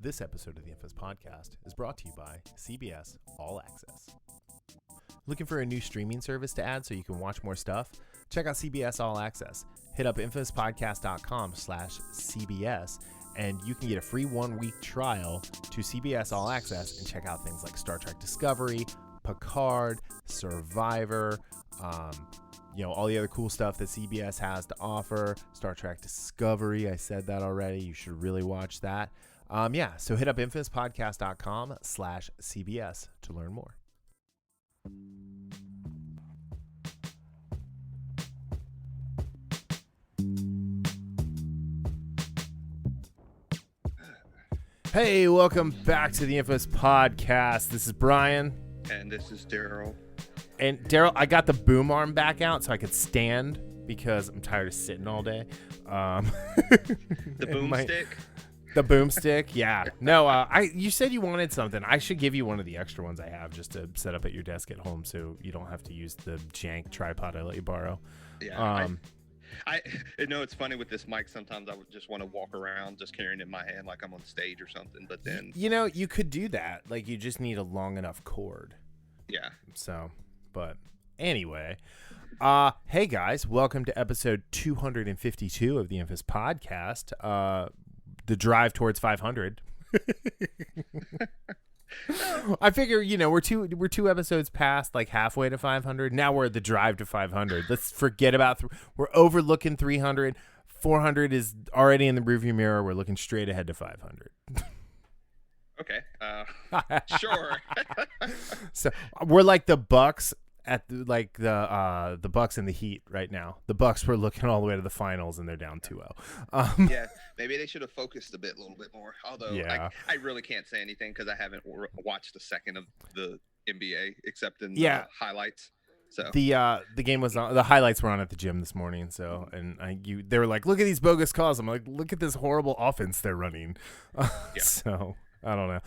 This episode of the Infamous Podcast is brought to you by CBS All Access. Looking for a new streaming service to add so you can watch more stuff? Check out CBS All Access. Hit up infamouspodcast.com/CBS and you can get a free 1-week trial to CBS All Access and check out things like Star Trek Discovery, Picard, Survivor, all the other cool stuff that CBS has to offer. Star Trek Discovery, I said that already. You should really watch that. So hit up infamouspodcast.com/CBS to learn more. Hey, welcome back to the Infamous Podcast. This is Brian. And this is Darryl. And Darryl, I got the boom arm back out so I could stand because I'm tired of sitting all day. The boomstick? The boomstick, yeah. No, you said you wanted something. I should give you one of the extra ones I have just to set up at your desk at home so you don't have to use the jank tripod I let you borrow. Yeah. I it's funny with this mic. Sometimes I would just want to walk around just carrying it in my hand like I'm on stage or something. But then, you could do that. Like, you just need a long enough cord. Yeah. So, but anyway, hey guys, welcome to episode 252 of the Infamous Podcast. The drive towards 500. I figure, we're two episodes past, like halfway to 500. Now we're at the drive to 500. Let's forget about we're overlooking 300. 400 is already in the rearview mirror. We're looking straight ahead to 500. Okay. Sure. So we're like the Bucks at the Bucks in the Heat right now. The Bucks were looking all the way to the finals and they're down 2-0. Yeah, maybe they should have focused a little bit more. Although I really can't say anything because I haven't watched a second of the NBA except in the highlights. So the game was on. The highlights were on at the gym this morning. So they were like, look at these bogus calls. I'm like, look at this horrible offense they're running. So I don't know.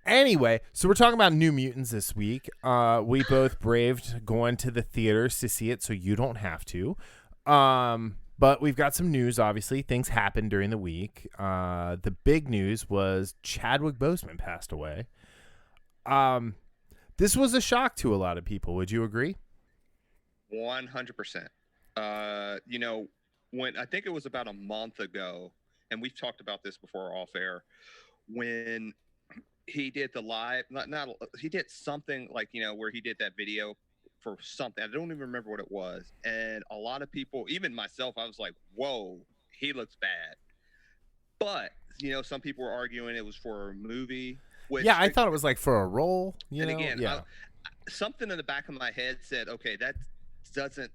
Anyway, so we're talking about New Mutants this week. We both braved going to the theaters to see it, so you don't have to. But we've got some news, obviously. Things happened during the week. The big news was Chadwick Boseman passed away. This was a shock to a lot of people. Would you agree? 100%. When I think it was about a month ago, and we've talked about this before off air, when he did the live, he did something like, where he did that video for something. I don't even remember what it was. And a lot of people, even myself, I was like, whoa, he looks bad. But, some people were arguing it was for a movie. I thought it was like for a role. Something in the back of my head said, okay, that doesn't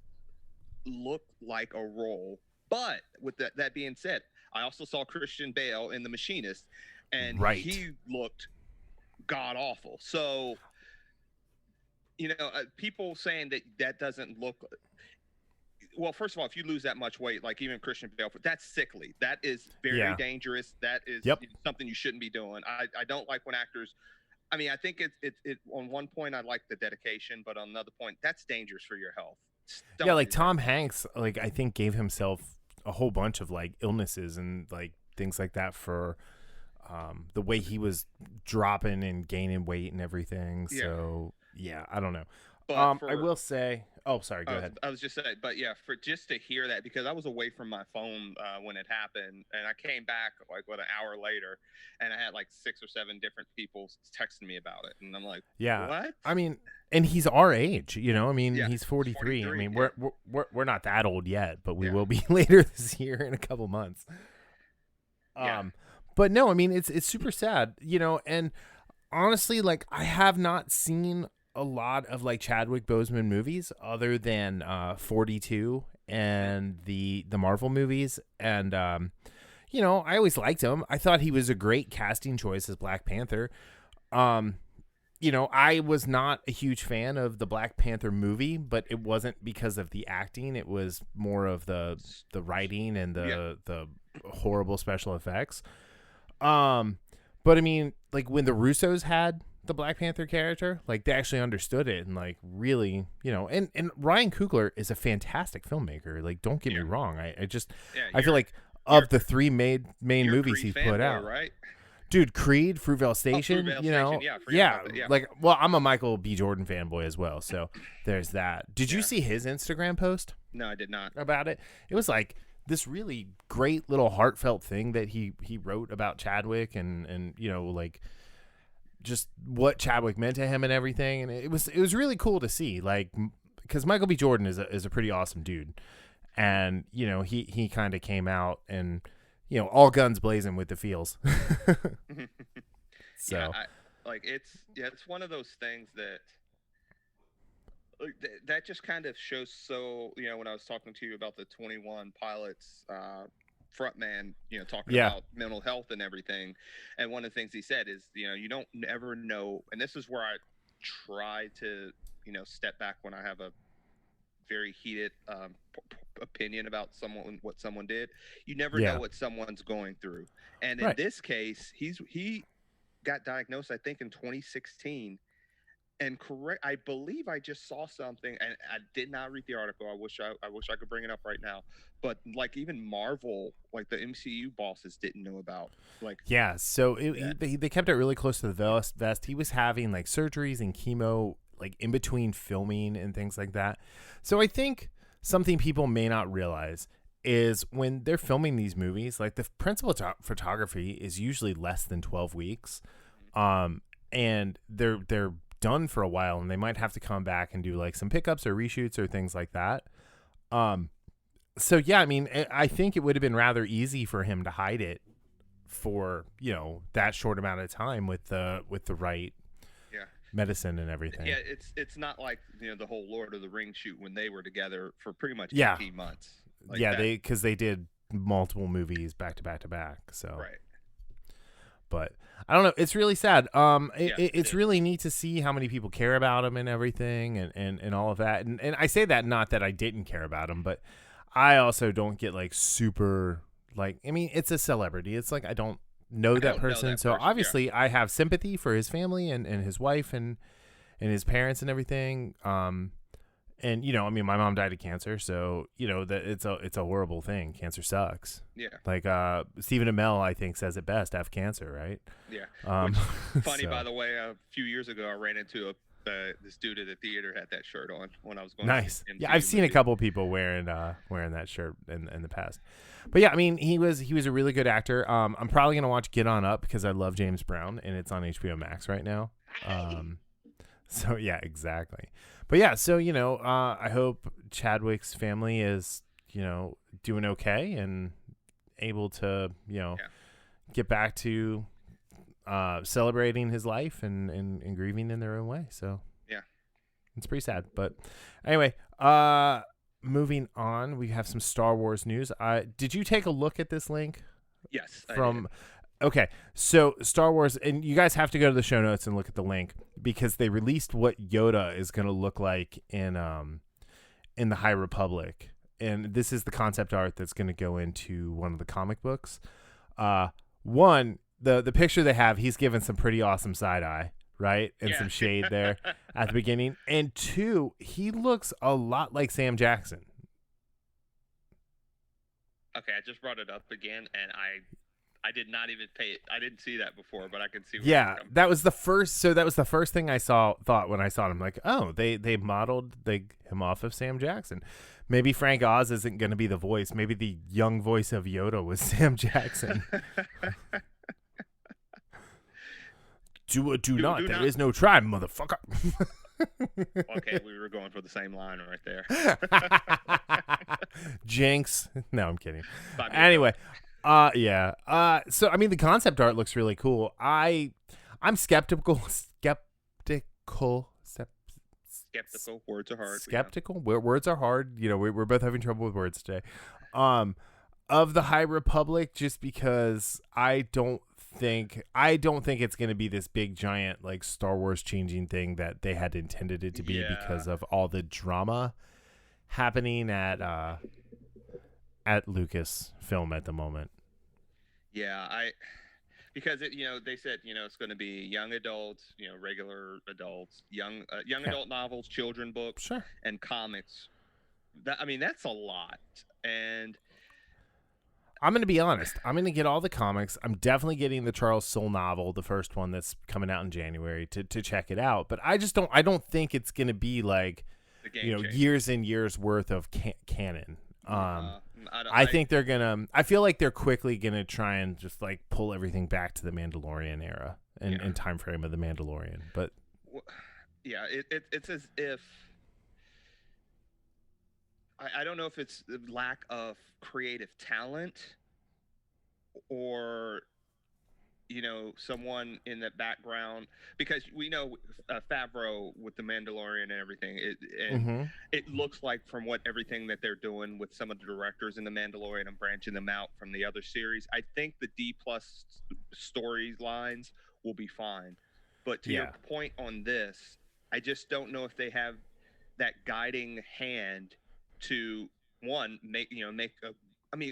look like a role. But with that being said, I also saw Christian Bale in The Machinist, and he looked god awful. So, people saying that doesn't look. Well, first of all, if you lose that much weight, like even Christian Bale, that's sickly. That is very dangerous. That is something you shouldn't be doing. I don't like when actors. I mean, I think it on one point I like the dedication, but on another point, that's dangerous for your health. Like Tom Hanks, like I think gave himself a whole bunch of like illnesses and like things like that for the way he was dropping and gaining weight and everything. So I don't know. But I will say, sorry, go ahead. I was just saying, but for just to hear that, because I was away from my phone when it happened, and I came back like an hour later, and I had like 6 or 7 different people texting me about it, and I'm like, what? I mean, and he's our age, he's 43. I mean, we're not that old yet, but we will be later this year in a couple months. But no, I mean, it's super sad, and honestly, like I have not seen a lot of like Chadwick Boseman movies other than 42 and the Marvel movies. And, I always liked him. I thought he was a great casting choice as Black Panther. I was not a huge fan of the Black Panther movie, but it wasn't because of the acting. It was more of the writing and the horrible special effects. But I mean, like when the Russos had the Black Panther character, like they actually understood it and like really, and Ryan Coogler is a fantastic filmmaker. Like, don't get me wrong. I feel like of the 3 main movies he's put out, right? Dude, Creed, Fruitvale Station, Fruitvale you know, Station, yeah, I forgot yeah, about that, yeah. like, well, I'm a Michael B. Jordan fanboy as well, so there's that. Did you Yeah. see his Instagram post No, I did not. about it? It was like this really great little heartfelt thing that he wrote about Chadwick and you know, like just what Chadwick meant to him and everything, and it was really cool to see, like, because Michael B. Jordan is a pretty awesome dude, and you know, he kind of came out and, you know, all guns blazing with the feels. So Yeah, it's one of those things that like, that just kind of shows. So, you know, when I was talking to you about the 21 Pilots frontman, you know, talking about mental health and everything, and one of the things he said is, you know, you don't ever know, and this is where I try to, you know, step back when I have a very heated opinion about what someone did. You never know what someone's going through, and in this case, he got diagnosed, I think, in 2016. And I believe I just saw something, and I did not read the article. I wish I could bring it up right now. But like even Marvel, like the MCU bosses didn't know about. Like so they kept it really close to the vest. He was having like surgeries and chemo like in between filming and things like that. So I think something people may not realize is when they're filming these movies, like the principal photography is usually less than 12 weeks. And they're done for a while, and they might have to come back and do like some pickups or reshoots or things like that. So yeah, I mean, I think it would have been rather easy for him to hide it for, you know, that short amount of time with the right medicine and everything. Yeah, it's not like, you know, the whole Lord of the Rings shoot when they were together for pretty much 18 months. Like because they did multiple movies back to back to back. So right. But I don't know. It's really sad. It's really neat to see how many people care about him and everything and all of that. And I say that not that I didn't care about him, but I also don't get like super like, I mean, it's a celebrity. It's like I don't know that person. So obviously I have sympathy for his family and his wife and his parents and everything. And you know, I mean, my mom died of cancer, so you know that it's a horrible thing. Cancer sucks. Yeah. Like Stephen Amell, I think, says it best: "Have cancer," right? Yeah. Which, funny, by the way. A few years ago, I ran into this dude at the theater had that shirt on when I was going. Nice. Yeah, I've seen a couple of people wearing that shirt in the past. But yeah, I mean, he was a really good actor. I'm probably gonna watch Get On Up because I love James Brown, and it's on HBO Max right now. So yeah, exactly. But yeah, so you know, I hope Chadwick's family is, you know, doing okay and able to, you know, get back to celebrating his life and grieving in their own way. So yeah, it's pretty sad. But anyway, moving on, we have some Star Wars news. Did you take a look at this link? Yes. Okay, so Star Wars, and you guys have to go to the show notes and look at the link because they released what Yoda is going to look like in the High Republic, and this is the concept art that's going to go into one of the comic books. One, the picture they have, he's given some pretty awesome side eye, right, and some shade there at the beginning, and two, he looks a lot like Sam Jackson. Okay, I just brought it up again, and I did not even pay it. I didn't see that before, but I can see. That was the first. So that was the first thing I thought when I saw him. Like, oh, they modeled him off of Sam Jackson. Maybe Frank Oz isn't going to be the voice. Maybe the young voice of Yoda was Sam Jackson. Do not. There is no tribe, motherfucker. Okay, we were going for the same line right there. Jinx. No, I'm kidding. Anyway. So I mean, the concept art looks really cool. I'm skeptical. Words are hard. Skeptical. Words are hard. You know, we're both having trouble with words today. Of the High Republic, just because I don't think it's going to be this big giant like Star Wars changing thing that they had intended it to be because of all the drama happening at Lucasfilm at the moment. Yeah, because it, you know, they said, you know, it's going to be young adults, you know, regular adults, young adult novels, children books, and comics. I mean, that's a lot, and I'm going to be honest. I'm going to get all the comics. I'm definitely getting the Charles Soule novel, the first one that's coming out in January, to check it out. But I don't think it's going to be like, years and years worth of canon. I think they're gonna. I feel like they're quickly gonna try and just like pull everything back to the Mandalorian era and time frame of the Mandalorian. But yeah, it's as if I don't know if it's the lack of creative talent or someone in the background, because we know Favreau with the Mandalorian and everything, it looks like from everything that they're doing with some of the directors in the Mandalorian and branching them out from the other series, I think the D+ storylines will be fine. But to your point on this, I just don't know if they have that guiding hand to make a. I mean,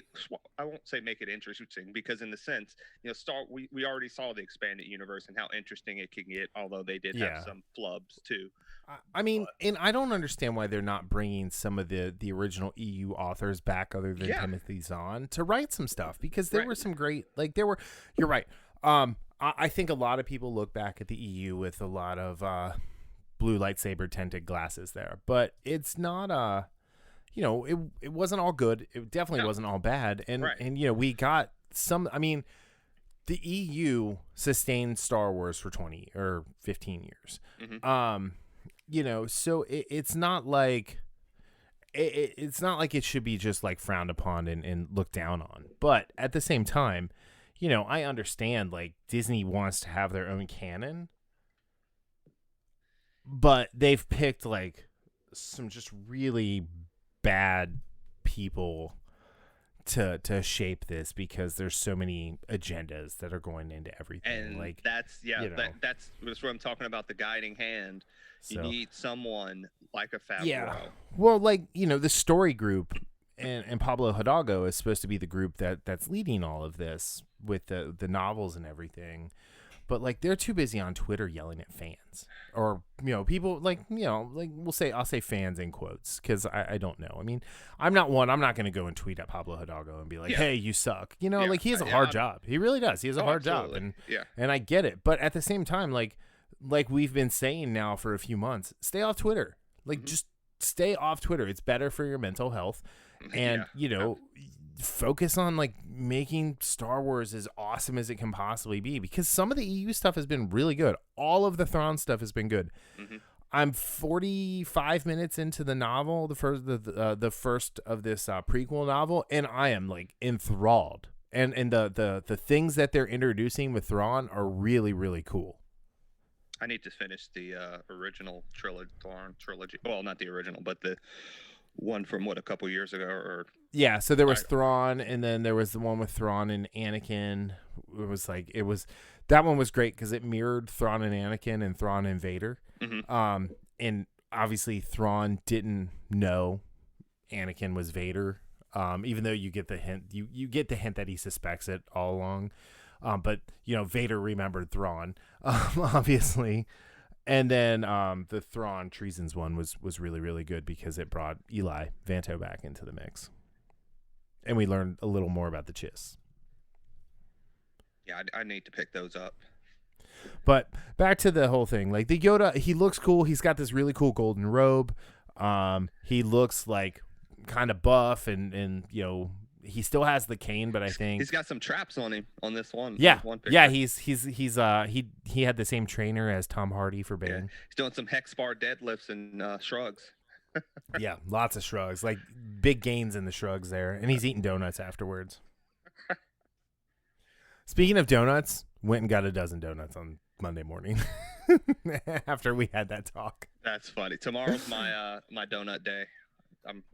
I won't say make it interesting, because in the sense, we already saw the expanded universe and how interesting it can get, although they did have some flubs too. I mean, and I don't understand why they're not bringing some of the original EU authors back, other than Timothy Zahn, to write some stuff, because there were some great, you're right. I think a lot of people look back at the EU with a lot of blue lightsaber tinted glasses there, but it's not it wasn't all good. It definitely wasn't all bad. And we got some. I mean, the EU sustained Star Wars for 20 or 15 years. So it's not like it's not like it should be just like frowned upon and looked down on. But at the same time, I understand like Disney wants to have their own canon, but they've picked like some just really bad people to shape this, because there's so many agendas that are going into everything. And that's what I'm talking about, the guiding hand. You need someone like a Favreau. Yeah. Well, the story group and Pablo Hidalgo is supposed to be the group that's leading all of this with the novels and everything. But they're too busy on Twitter yelling at fans, or people I'll say fans in quotes, because I don't know. I mean, I'm not going to go and tweet at Pablo Hidalgo and be like, hey, you suck. He has a hard job. He really does. He has a hard job, and I get it. But at the same time, like we've been saying now for a few months, stay off Twitter. Just stay off Twitter. It's better for your mental health, and focus on making Star Wars as awesome as it can possibly be, because some of the EU stuff has been really good. All of the Thrawn stuff has been good. I'm 45 minutes into the novel, the first of this prequel novel, and I am enthralled. And the things that they're introducing with Thrawn are really, really cool. I need to finish the original Thrawn trilogy. Well, not the original, but the one from a couple years ago, or so there was Thrawn, and then there was the one with Thrawn and Anakin. That one was great because it mirrored Thrawn and Anakin and Thrawn and Vader. And obviously Thrawn didn't know Anakin was Vader, even though you get the hint. You get the hint that he suspects it all along. But Vader remembered Thrawn, obviously. And then the Thrawn Treasons one was really, really good, because it brought Eli Vanto back into the mix. And we learned a little more about the Chiss. Yeah, I need to pick those up. But back to the whole thing. The Yoda, he looks cool. He's got this really cool golden robe. He looks kind of buff, and he still has the cane, but I think he's got some traps on him on this one. Yeah, one he had the same trainer as Tom Hardy for Bane. Yeah. He's doing some hex bar deadlifts and shrugs. Yeah, lots of shrugs, big gains in the shrugs there, and he's eating donuts afterwards. Speaking of donuts, went and got a dozen donuts on Monday morning after we had that talk. That's funny. Tomorrow's my donut day.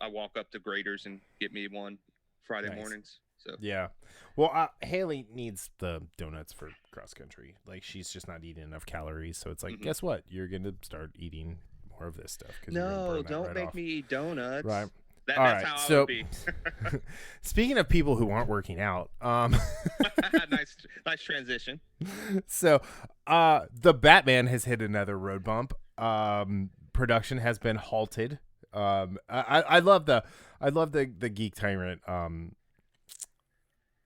I walk up to Grader's and get me one Friday mornings. So yeah, well, Haley needs the donuts for cross country. She's just not eating enough calories, so it's guess what? You're gonna start eating more of this stuff. No, don't make me eat donuts. Right. That's how I would be. Speaking of people who aren't working out, nice transition. So, the Batman has hit another road bump. Production has been halted. I love the Geek Tyrant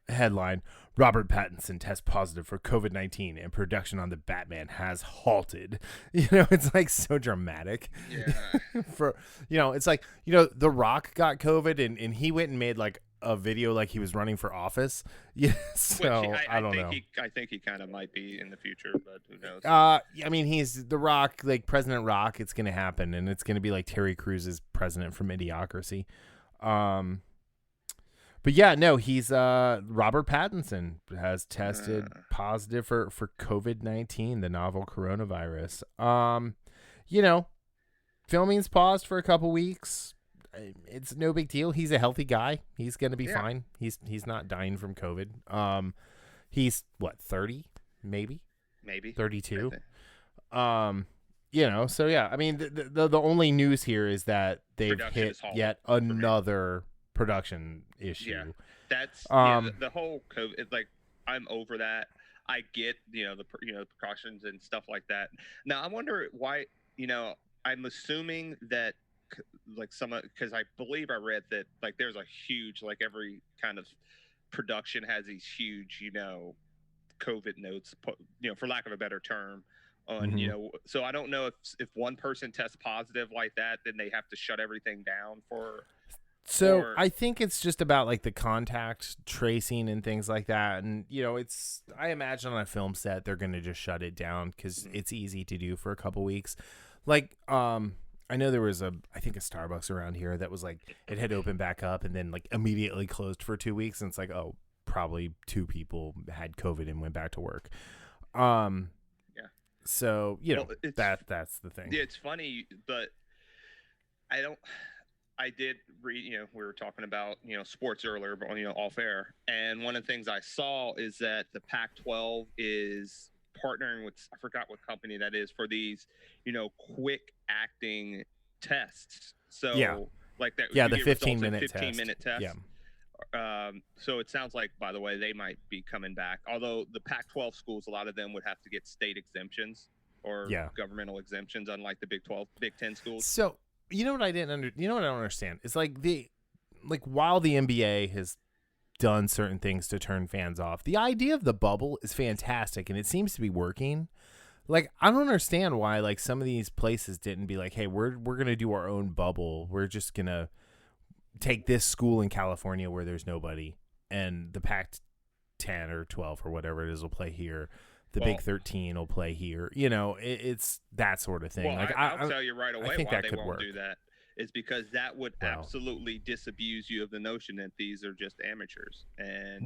Headline: Robert Pattinson tests positive for COVID-19 and production on the Batman has halted. It's like so dramatic. Yeah. It's like, The Rock got COVID and he went and made like a video like he was running for office. Yeah, so Which I don't know. I think he kind of might be in the future, but who knows? I mean, he's The Rock, like President Rock. It's gonna happen, and it's gonna be like Terry Crews' president from Idiocracy. But yeah, no, he's Robert Pattinson has tested positive for COVID-19, the novel coronavirus. Filming's paused for a couple weeks. It's no big deal. He's a healthy guy. He's gonna be fine. He's not dying from COVID. He's what, 30, maybe 32. So yeah, I mean, the only news here is that they've hit yet another production issue. Yeah, that's the whole COVID. Like, I'm over that. I get the precautions and stuff like that. Now I wonder why. I'm assuming that like because I believe I read that like there's a huge, like every kind of production has these huge COVID notes, for lack of a better term. On so I don't know if one person tests positive like that, then they have to shut everything down for. So I think it's just about like the contact tracing and things like that. And, I imagine on a film set, they're going to just shut it down because it's easy to do for a couple weeks. Like, I know there was I think a Starbucks around here that was like, it had opened back up and then like immediately closed for 2 weeks. And it's like, oh, probably 2 people had COVID and went back to work. So, that's the thing. Yeah, it's funny, but I did read, we were talking about, sports earlier, but, off air. And one of the things I saw is that the Pac-12 is partnering with, I forgot what company that is, for these, quick acting tests. So, like that. Yeah, the 15-minute test. 15-minute test. Yeah. So it sounds like, by the way, they might be coming back. Although the Pac-12 schools, a lot of them would have to get state exemptions or governmental exemptions, unlike the Big 10 schools. So, what I don't understand? It's like while the NBA has done certain things to turn fans off, the idea of the bubble is fantastic and it seems to be working. Like, I don't understand why like some of these places didn't be like, hey, we're going to do our own bubble. We're just going to take this school in California where there's nobody, and the Pac-10 or 12 or whatever it is will play here. The Big 13 will play here. It's that sort of thing. Well, like I'll tell you right away I think why that they could won't work. do that. Is because that would absolutely disabuse you of the notion that these are just amateurs, and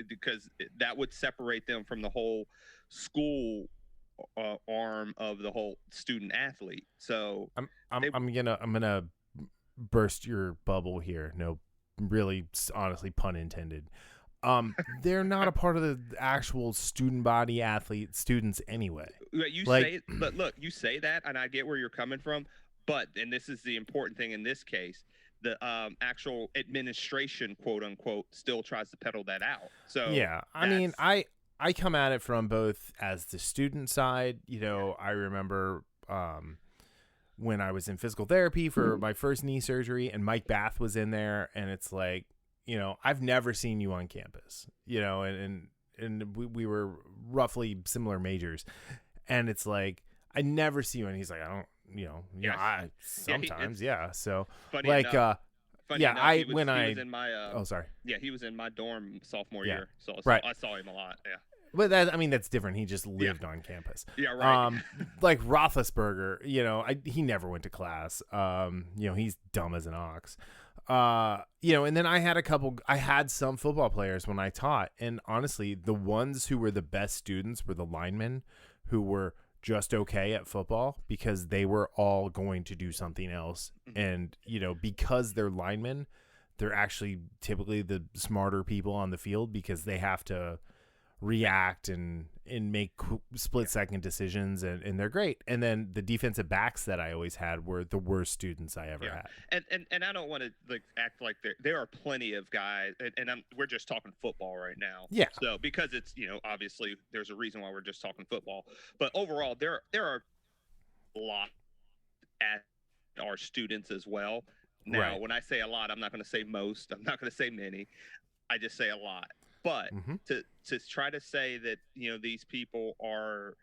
because that would separate them from the whole school arm of the whole student athlete. So I'm gonna burst your bubble here. No, really, honestly, pun intended. They're not a part of the actual student body students anyway. But look, you say that, and I get where you're coming from. But, and this is the important thing in this case, the actual administration, quote unquote, still tries to peddle that out. So yeah, I mean, I come at it from both as the student side. I remember when I was in physical therapy for my first knee surgery, and Mike Bath was in there, and it's like, I've never seen you on campus, and we were roughly similar majors, and it's like, I never see you, and he's like, I don't. I sometimes, So, funny like, enough, he was in my. sorry. Yeah, he was in my dorm sophomore year, so I saw him a lot. Yeah, but that's different. He just lived on campus. Yeah, right. Like Roethlisberger, he never went to class. He's dumb as an ox. And then I had some football players when I taught, and honestly, the ones who were the best students were the linemen who were just okay at football because they were all going to do something else. And, because they're linemen, they're actually typically the smarter people on the field because they have to react and make split second decisions, and they're great. And then the defensive backs that I always had were the worst students I ever had. And I don't want to act like there are plenty of guys, and we're just talking football right now. Yeah. So because it's obviously there's a reason why we're just talking football, but overall there are a lot at our students as well. Now, when I say a lot, I'm not going to say most. I'm not going to say many. I just say a lot. But Mm-hmm. to try to say that these people are,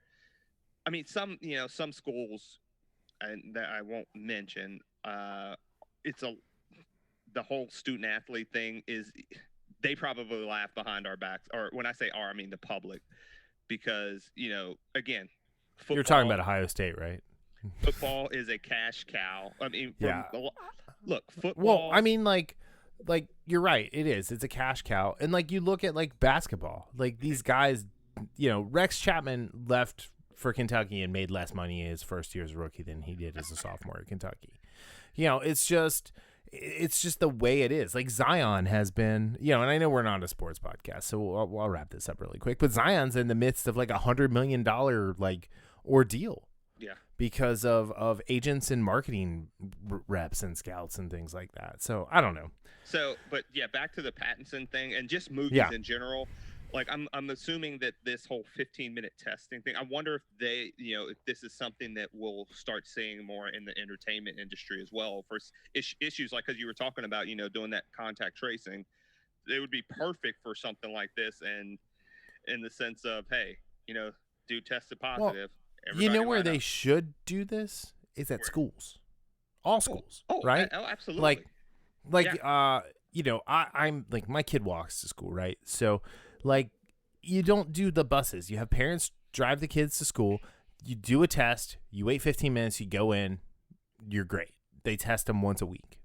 I mean, some schools, and that I won't mention, it's the whole student athlete thing is, they probably laugh behind our backs, or when I say our, I mean the public, because again, You're talking about football Ohio State, right? football is a cash cow. I mean, Yeah. look, Well, football. I mean, like you're right. It is. It's a cash cow. And like you look at like basketball, like these guys, Rex Chapman left for Kentucky and made less money his first year as a rookie than he did as a sophomore at Kentucky. It's just the way it is. Like Zion has been, and I know we're not a sports podcast, so I'll wrap this up really quick. But Zion's in the midst of like $100 million like ordeal. Yeah. Because of agents and marketing reps and scouts and things like that. So I don't know. So, but yeah, back to the Pattinson thing and just movies in general. Like I'm assuming that this whole 15-minute testing thing, I wonder if they, if this is something that we'll start seeing more in the entertainment industry as well for issues like, because you were talking about, doing that contact tracing. It would be perfect for something like this, and in the sense of, hey, dude tested positive. Well, where they should do this is at schools, all schools, right? Oh, absolutely. I'm like, my kid walks to school, right? So like, you don't do the buses. You have parents drive the kids to school. You do a test. You wait 15 minutes. You go in. You're great. They test them once a week.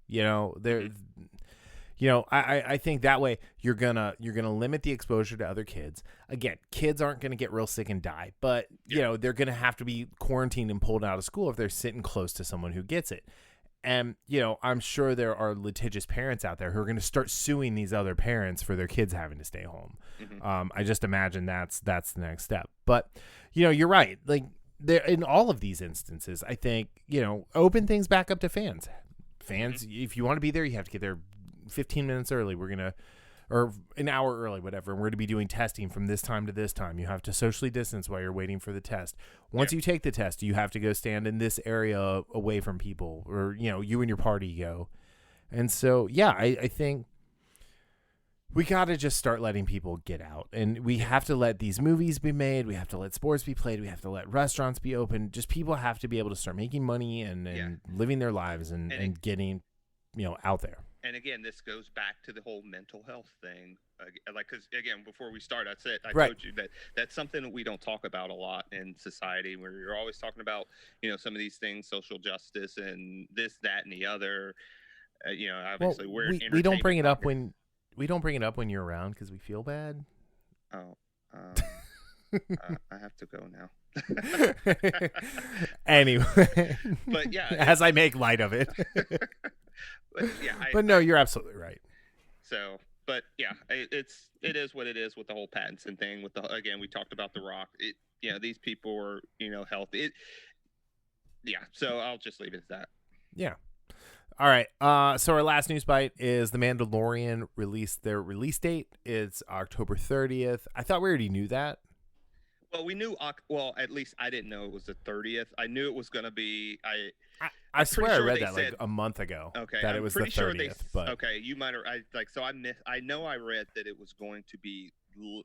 I think that way you're gonna limit the exposure to other kids. Again, kids aren't gonna get real sick and die, but they're gonna have to be quarantined and pulled out of school if they're sitting close to someone who gets it. And I'm sure there are litigious parents out there who are gonna start suing these other parents for their kids having to stay home. Mm-hmm. I just imagine that's the next step. But you're right. Like, there, in all of these instances, I think open things back up to fans. Fans, if you want to be there, you have to get there 15 minutes early. Or an hour early, whatever. And we're going to be doing testing from this time to this time. You have to socially distance while you're waiting for the test. Once you take the test, you have to go stand in this area away from people, or, you and your party go. And so, yeah, I think we got to just start letting people get out, and we have to let these movies be made. We have to let sports be played. We have to let restaurants be open. Just people have to be able to start making money and living their lives and getting, out there. And again, this goes back to the whole mental health thing. Because again, before we start, I told you that that's something that we don't talk about a lot in society, where you're always talking about, some of these things, social justice and this, that, and the other. Obviously, we don't bring it up when you're around because we feel bad. Oh, I have to go now. Anyway, but yeah, as I make light of it. But no, you're absolutely right. So, but yeah, it is what it is with the whole Pattinson thing. Again, we talked about The Rock. These people are healthy. So I'll just leave it at that. Yeah. All right. So our last news bite is The Mandalorian released their release date. It's October 30th. I thought we already knew that. Well, we knew. Well, at least I didn't know it was the 30th. I knew it was going to be. I swear I read that like a month ago. Okay, that it was the 30th. But okay, you might have. So I know I read that it was going to be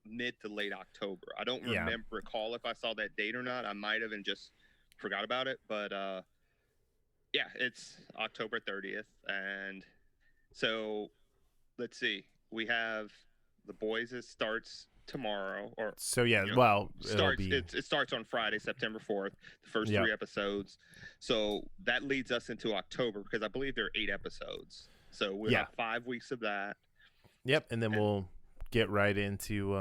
mid to late October. I don't recall if I saw that date or not. I might have and just forgot about it. But yeah, it's October 30th, and so let's see. We have The Boys. It starts tomorrow, or so yeah. It starts on Friday, September 4th. The first 3 episodes. So that leads us into October, because I believe there are 8 episodes. So we'll have 5 weeks of that. Yep, and then we'll get right into.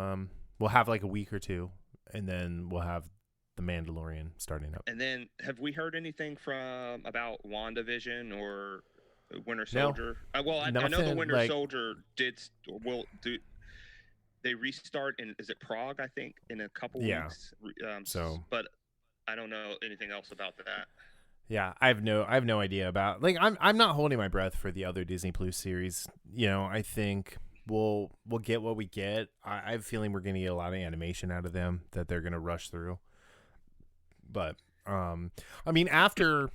We'll have like a week or two, and then we'll have The Mandalorian starting up. And then, have we heard anything about WandaVision or Winter Soldier? No. I know the Winter Soldier will do. They restart is it Prague? I think in a couple weeks. But I don't know anything else about that. Yeah, I have no idea about. Like, I'm not holding my breath for the other Disney Plus series. I think we'll get what we get. I have a feeling we're going to get a lot of animation out of them that they're going to rush through. But I mean, after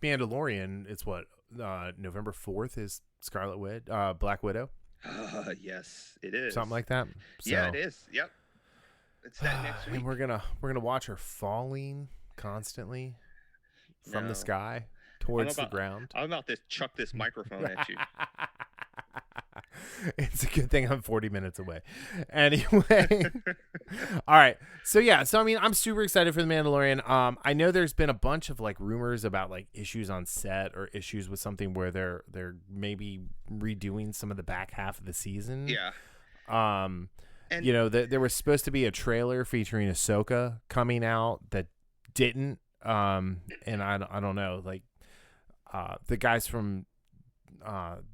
Mandalorian, it's what November 4th is Black Widow. Yes, it is. something like that. So, Yeah, it is. Yep. It's that next week. and we're gonna watch her falling constantly from the sky towards the ground. I'm about to chuck this microphone at you. It's a good thing I'm 40 minutes away. Anyway. All right. So I mean, I'm super excited for The Mandalorian. I know there's been a bunch of like rumors about like issues on set or issues with something where they're maybe redoing some of the back half of the season. Yeah. And there was supposed to be a trailer featuring Ahsoka coming out that didn't. And I don't know, like the guys from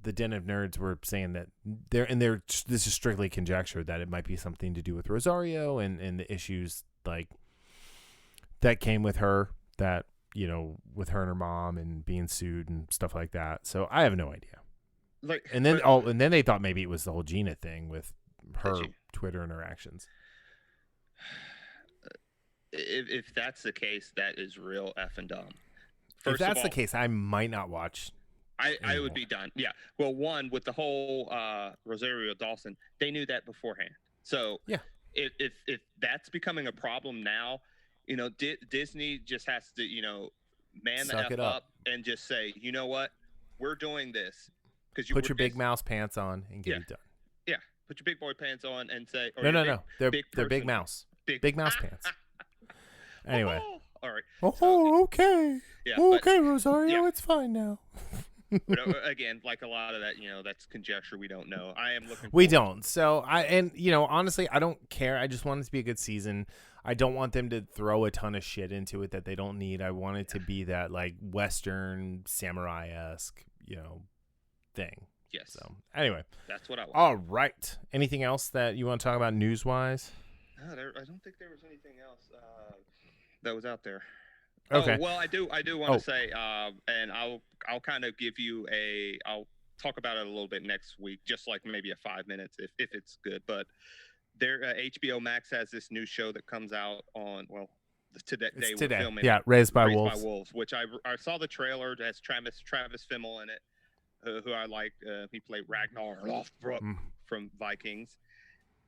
the Den of Nerds were saying that this is strictly conjecture that it might be something to do with Rosario and the issues like that came with her, that with her and her mom and being sued and stuff like that. So I have no idea. And then they thought maybe it was the whole Gina thing with her Twitter interactions. If that's the case, that is real effing dumb. If that's the case, I might not watch. I would be done. Yeah. Well, one, with the whole Rosario Dawson, they knew that beforehand. So yeah, if that's becoming a problem now, Disney just has to man the F up and just say, you know what, we're doing this because you put your big mouse pants on and get it done. Yeah, put your big boy pants on and say, no, they're big mouse, big mouse pants. Anyway. All right. Oh, okay. Yeah, okay, Rosario, it's fine now. But again, like a lot of that, that's conjecture. We don't know. I am looking. We don't. So honestly, I don't care. I just want it to be a good season. I don't want them to throw a ton of shit into it that they don't need. I want it to be that like Western samurai-esque, thing. Yes. So anyway, that's what I want. All right. Anything else that you want to talk about news-wise? No, I don't think there was anything else that was out there. Okay. Oh, well, I do want to say, and I'll kind of give you I'll talk about it a little bit next week, just like maybe a 5 minutes if it's good. But their HBO Max has this new show that comes out on today. We're filming. Yeah, Raised by Wolves, which I saw the trailer. It has Travis Fimmel in it, who I like. He played Ragnar Lothbrok from Vikings,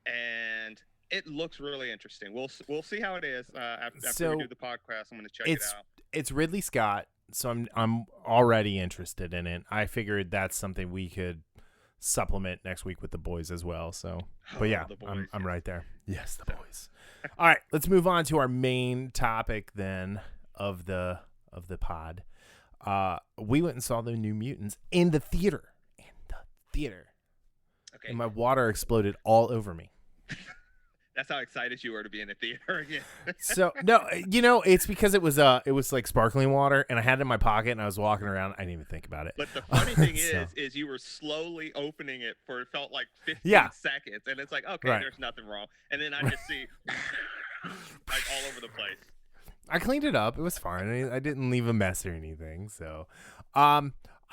and it looks really interesting. We'll see how it is after we do the podcast. I'm going to check it out. It's Ridley Scott, so I'm already interested in it. I figured that's something we could supplement next week with the boys as well. So, but yeah, I'm right there. Yes, the boys. All right, let's move on to our main topic then of the pod. We went and saw the New Mutants in the theater. Okay. And my water exploded all over me. That's how excited you were to be in the theater again. So no, it's because it was like sparkling water, and I had it in my pocket, and I was walking around. I didn't even think about it. But the funny thing is you were slowly opening it for it felt like 15 seconds, and it's like, okay, there's nothing wrong, and then I just see like all over the place. I cleaned it up. It was fine. I didn't leave a mess or anything. So,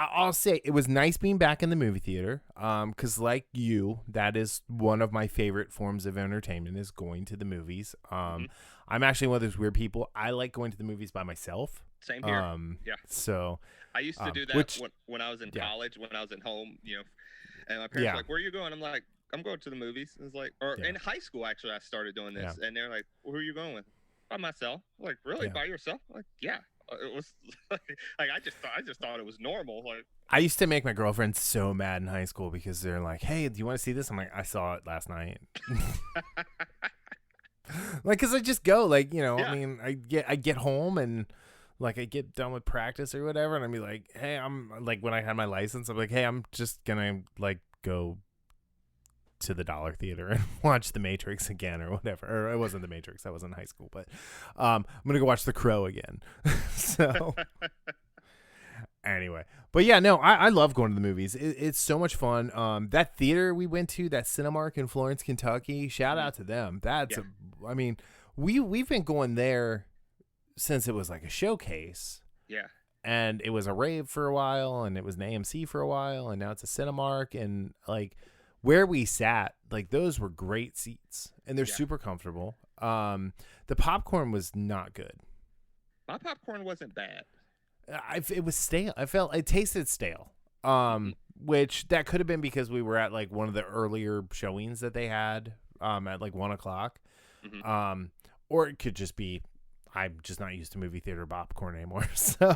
I'll say it was nice being back in the movie theater. Because like you, that is one of my favorite forms of entertainment is going to the movies. I'm actually one of those weird people. I like going to the movies by myself. Same here. Yeah. So I used to do that when I was in college, when I was at home, and my parents were like, "Where are you going?" I'm like, "I'm going to the movies." It's like, in high school, actually, I started doing this, and they're like, well, "Who are you going with?" By myself. I'm like, really? By yourself? I'm like, yeah. It was like I just thought it was normal. Like I used to make my girlfriend so mad in high school because they're like, "Hey, do you want to see this?" I'm like, "I saw it last night." Like, cause I just go, like, I mean, I get home and like I get done with practice or whatever, and I'd be like, "Hey, I'm like," when I had my license, I'm like, "Hey, I'm just gonna like go to the Dollar Theater and watch The Matrix again," or whatever. Or it wasn't The Matrix. I was in high school, but I'm gonna go watch The Crow again. So anyway, but yeah, no, I love going to the movies. It's so much fun. That theater we went to, that Cinemark in Florence, Kentucky, shout out to them. I mean, we've been going there since it was like a showcase. Yeah. And it was a rave for a while, and it was an AMC for a while, and now it's a Cinemark, and like where we sat, like those were great seats, and they're super comfortable. The popcorn was not good. My popcorn wasn't bad. It was stale. It tasted stale. which that could have been because we were at like one of the earlier showings that they had at like 1:00. Mm-hmm. Or it could just be I'm just not used to movie theater popcorn anymore. So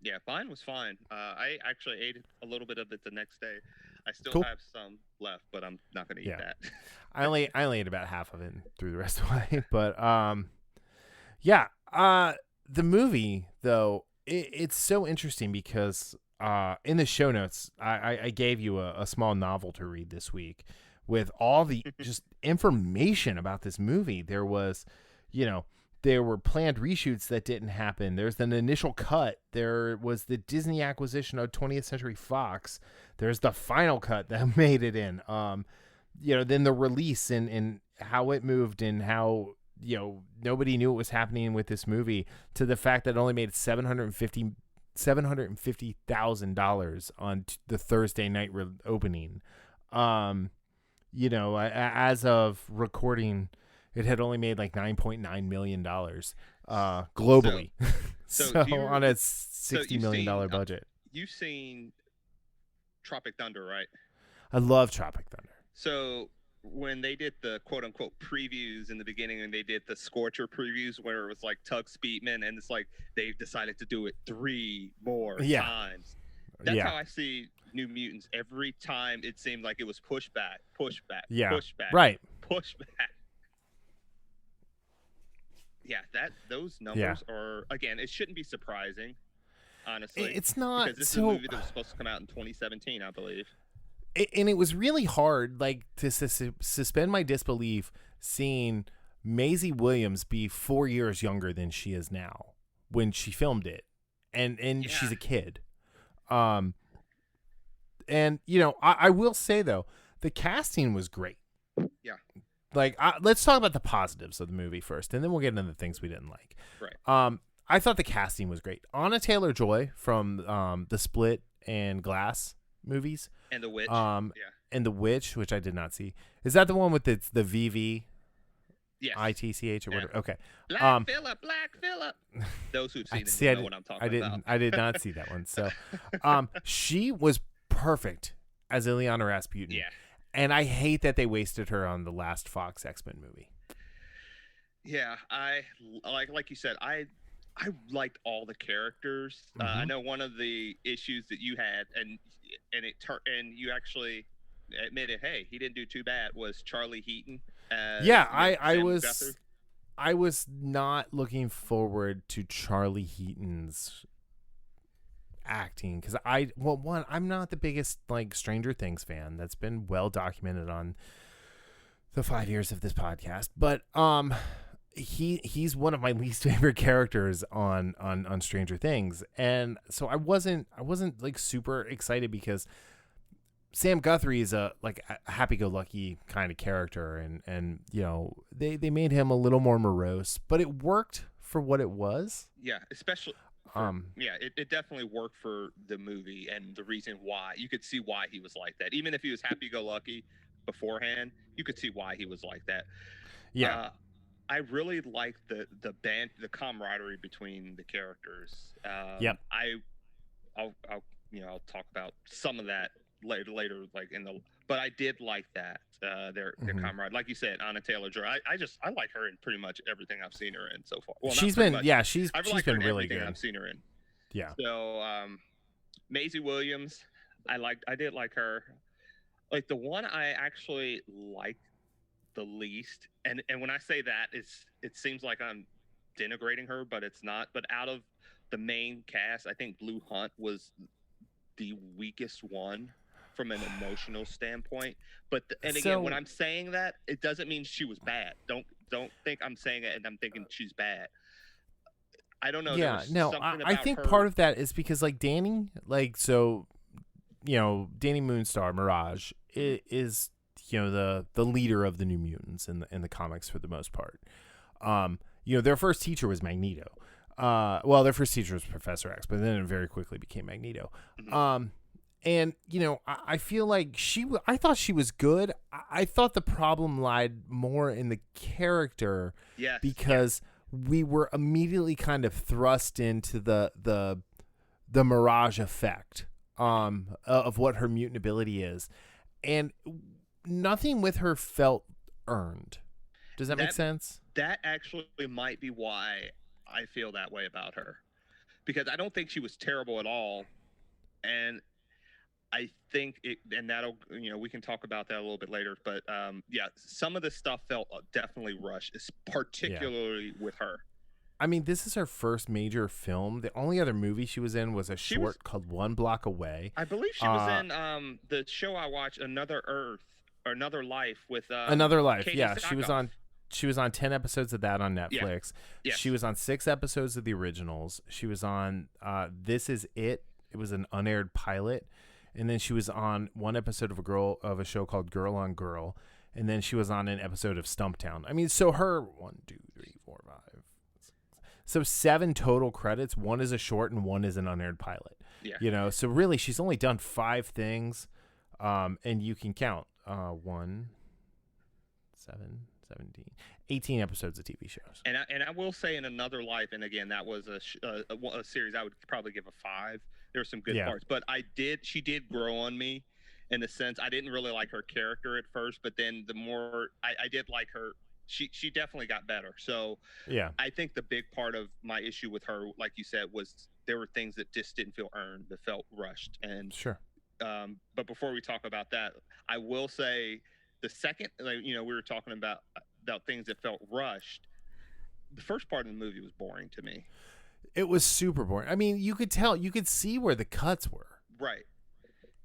Yeah, mine was fine. I actually ate a little bit of it the next day. I still Cool. have some left, but I'm not going to eat that. I only ate about half of it and threw the rest away. But yeah. The movie though, it's so interesting because in the show notes, I gave you a small novel to read this week with all the just information about this movie. There was, there were planned reshoots that didn't happen. There's an initial cut. There was the Disney acquisition of 20th Century Fox. There's the final cut that made it in. Then the release and how it moved and how, nobody knew what was happening with this movie, to the fact that it only made $750,000 on the Thursday night opening. As of recording, it had only made like $9.9 million globally. So on a $60 million budget. You've seen Tropic Thunder, right? I love Tropic Thunder. So when they did the quote unquote previews in the beginning, and they did the Scorcher previews where it was like Tug Speedman, and it's like they've decided to do it 3 more times. That's how I see New Mutants. Every time it seemed like it was pushback, push back. Right. Yeah, those numbers are, again, it shouldn't be surprising, honestly. It's not. Because this is a movie that was supposed to come out in 2017, I believe. And it was really hard, like, to suspend my disbelief seeing Maisie Williams be 4 years younger than she is now when she filmed it, and she's a kid. I will say though, the casting was great. Yeah. Like, let's talk about the positives of the movie first, and then we'll get into the things we didn't like. Right. I thought the casting was great. Anna Taylor-Joy from the Split and Glass movies, and The Witch. And The Witch, which I did not see. Is that the one with the VV? Yes. ITCH or whatever. Okay. Black Phillip. Those who've seen it know what I'm talking about. I did not see that one. So, she was perfect as Ileana Rasputin. Yeah. And I hate that they wasted her on the last Fox X-Men movie. Yeah, I like you said, I liked all the characters. I know one of the issues that you had, and you actually admitted, hey, he didn't do too bad, was Charlie Heaton. I was not looking forward to Charlie Heaton's acting because I'm not the biggest like Stranger Things fan. That's been well documented on the 5 years of this podcast, but he's one of my least favorite characters on Stranger Things, and so I wasn't like super excited because Sam Guthrie is a happy-go-lucky kind of character, and they made him a little more morose, but it worked for what it was. Yeah, especially. It definitely worked for the movie, and the reason why you could see why he was like that. Even if he was happy-go-lucky beforehand, you could see why he was like that. Yeah. I really like the band, the camaraderie between the characters. Yep. I'll talk about some of that later, but I did like that their camaraderie. Like you said, Anna Taylor-Joy. I like her in pretty much everything I've seen her in so far. Well, she's been been really good. I've seen her in. Yeah. So Maisie Williams, I did like her. Like the one I actually liked the least, and when I say that, it seems like I'm denigrating her, but it's not. But out of the main cast, I think Blue Hunt was the weakest one from an emotional standpoint. But again, when I'm saying that, it doesn't mean she was bad. Don't think I'm saying it and I'm thinking she's bad. I don't know. Yeah, no, I think part of that is because like Dani, Dani Moonstar Mirage is the leader of the New Mutants in the comics for the most part. Their first teacher was Magneto. Their first teacher was Professor X, but then it very quickly became Magneto. And I feel like I thought she was good. I thought the problem lied more in the character, because we were immediately kind of thrust into the Mirage effect. of what her mutant ability is, and nothing with her felt earned. Does that make sense? That actually might be why I feel that way about her, because I don't think she was terrible at all, and I think and that'll, we can talk about that a little bit later, but yeah, some of the stuff felt definitely rushed, particularly with her. I mean, this is her first major film. The only other movie she was in was a short called One Block Away. I believe she was in the show I watched, Another Earth or Another Life with Another Life. Katie Yeah, Sackhoff. she was on 10 episodes of that on Netflix. Yeah. She was on 6 episodes of the originals. She was on This Is It. It was an unaired pilot. And then she was on 1 episode of a show called Girl on Girl. And then she was on an episode of Stumptown. I mean, so her 1, 2, 3, 4, 5. So 7 total credits. 1 is a short and 1 is an unaired pilot. Yeah. So really she's only done 5 things. And you can count 1, 7, 17, 18 episodes of TV shows. And I will say, in Another Life, and again, that was a series I would probably give a 5. There were some good parts, but she did grow on me, in the sense I didn't really like her character at first, but then the more I did like her, she definitely got better. So yeah, I think the big part of my issue with her, like you said, was there were things that just didn't feel earned, that felt rushed. And sure. But before we talk about that, I will say the second, we were talking about things that felt rushed. The first part of the movie was boring to me. It was super boring. I mean, you could see where the cuts were. Right.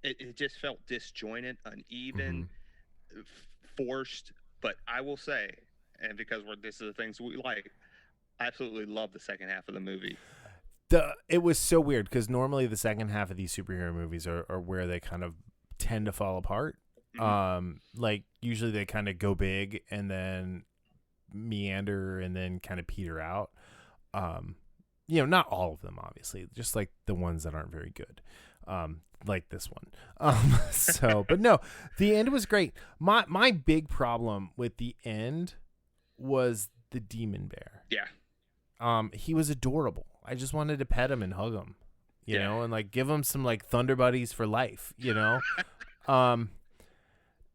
It just felt disjointed, uneven, forced. But I will say, and because this is the things we like, I absolutely love the second half of the movie. It was so weird because normally the second half of these superhero movies are where they kind of tend to fall apart. Like usually they kind of go big and then meander and then kind of peter out. Not all of them, obviously, just like the ones that aren't very good. Like this one. But no, the end was great. My big problem with the end was the demon bear. Yeah. He was adorable. I just wanted to pet him and hug him, you know, and like give him some like Thunder Buddies for life, you know?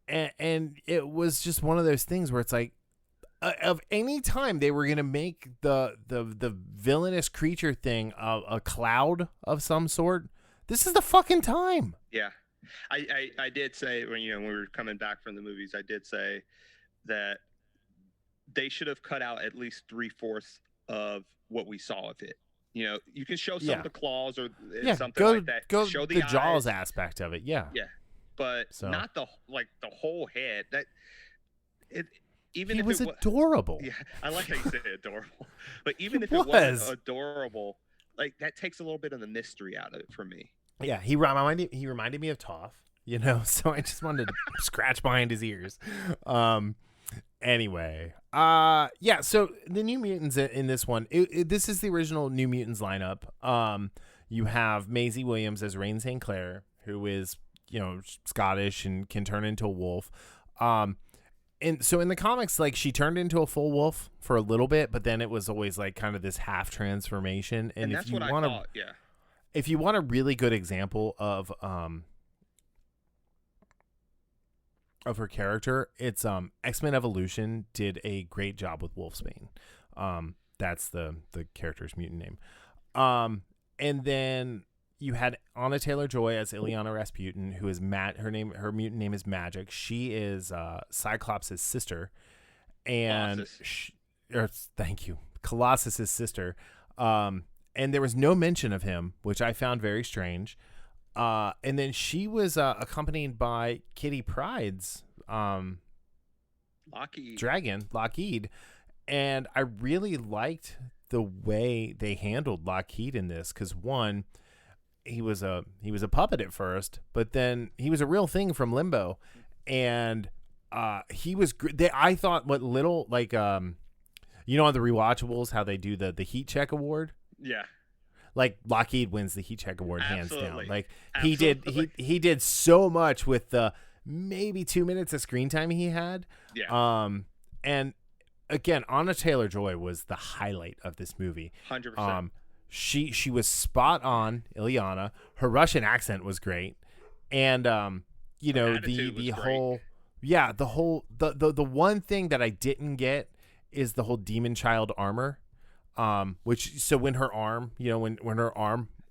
And it was just one of those things where it's like, of any time they were going to make the villainous creature thing a cloud of some sort, this is the fucking time. Yeah. I did say when we were coming back from the movies, I did say that they should have cut out at least 3/4 of what we saw of it. You can show some of the claws or something like that. Show the jaws aspect of it. Yeah. Yeah. But not the whole head. Even he if was it adorable. Yeah, I like how you said adorable. But even if it wasn't adorable, like that takes a little bit of the mystery out of it for me. Yeah, he reminded me of Toph, so I just wanted to scratch behind his ears. Anyway, so the New Mutants in this one, this is the original New Mutants lineup. You have Maisie Williams as Rain St. Clair, who is, Scottish and can turn into a wolf. And so in the comics, like, she turned into a full wolf for a little bit, but then it was always like kind of this half transformation. And that's what I thought, yeah. If you want a really good example of her character, it's X-Men Evolution did a great job with Wolfsbane. That's the character's mutant name. And then you had Anna Taylor-Joy as Ileana Rasputin, who is her mutant name is Magic. She is Cyclops' sister, and thank you, Colossus' sister. And there was no mention of him, which I found very strange. And then she was accompanied by Kitty Pryde's dragon, Lockheed, and I really liked the way they handled Lockheed in this, because one, he was a puppet at first, but then he was a real thing from Limbo, and he was. I thought what little on the rewatchables how they do the heat check award. Yeah. Like Lockheed wins the heat check award hands Absolutely. down. Like he did so much with the maybe 2 minutes of screen time he had. Yeah. And again, Anna Taylor-Joy was the highlight of this movie. 100%. She was spot on, Ileana. Her Russian accent was great, and you Her know, attitude was the great. whole, yeah, the whole, the one thing that I didn't get is the whole demon child armor, which, so when her arm, you know, when her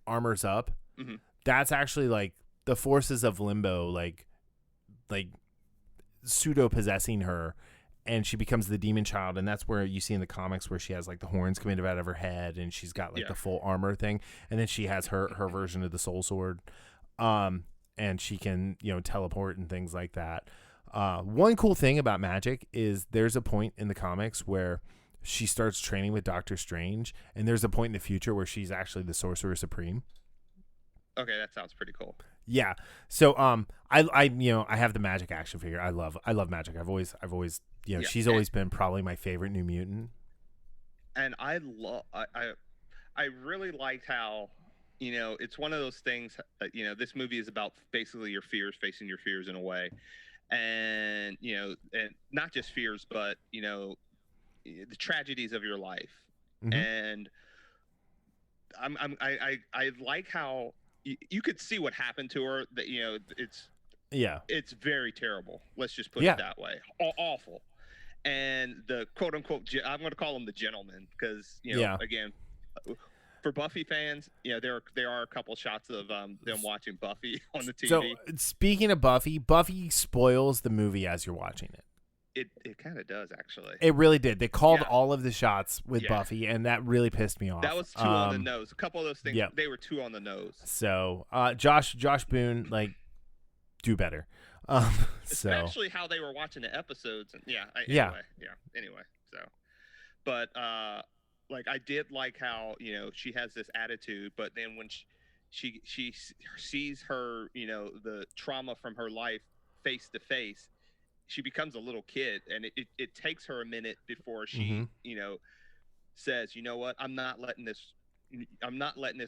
armors up, Mm-hmm. that's actually like the forces of limbo, like pseudo possessing her, and she becomes the demon child. And that's where you see in the comics where she has like the horns coming out of her head, and she's got like Yeah. the full armor thing, and then she has her version of the soul sword, and she can, you know, teleport and things like that. One cool thing about magic is there's a point in the comics where she starts training with Doctor Strange, and there's a point in the future where she's actually the Sorcerer Supreme. Okay, that sounds pretty cool. Yeah. So I you know, I have the magic action figure. I love magic. I've always, you know, Yeah, she's always been probably my favorite New Mutant. And I really liked how, you know, it's one of those things that, you know, this movie is about basically your fears, facing your fears in a way, and, you know, and not just fears, but, you know, the tragedies of your life. Mhm. And I like how you could see what happened to her. That, you know, Yeah. it's very terrible. Let's just put Yeah. it that way. Awful. And the quote unquote, I'm going to call them the gentlemen, because, you know, Yeah. again, for Buffy fans, you know, there are a couple shots of them watching Buffy on the TV. So speaking of Buffy spoils the movie as you're watching it. It kind of does, actually. It really did. They called Yeah. all of the shots with Yeah. Buffy, and that really pissed me off. That was too on the nose. A couple of those things, yep. they were too on the nose. So Josh Boone, like, do better. So Especially how they were watching the episodes. And anyway, so, but like, I did like how, you know, she has this attitude, but then when she sees her, you know, the trauma from her life face to face, she becomes a little kid, and it takes her a minute before she, you know, says, you know what, I'm not letting this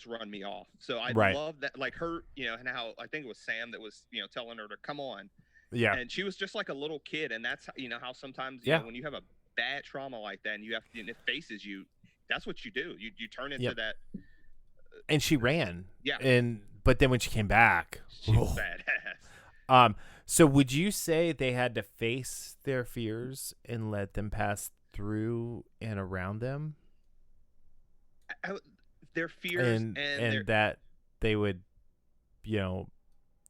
run me off. So I love that, like, her, you know, and how I think it was Sam that was, you know, telling her to come on. Yeah. And she was just like a little kid, and that's, you know, how sometimes, you know, when you have a bad trauma like that, and you have to, and it faces you, that's what you do. You turn into that. And she ran. Yeah. But then when she came back, she was badass. So would you say they had to face their fears and let them pass through and around them? Their fears, and that they would, you know,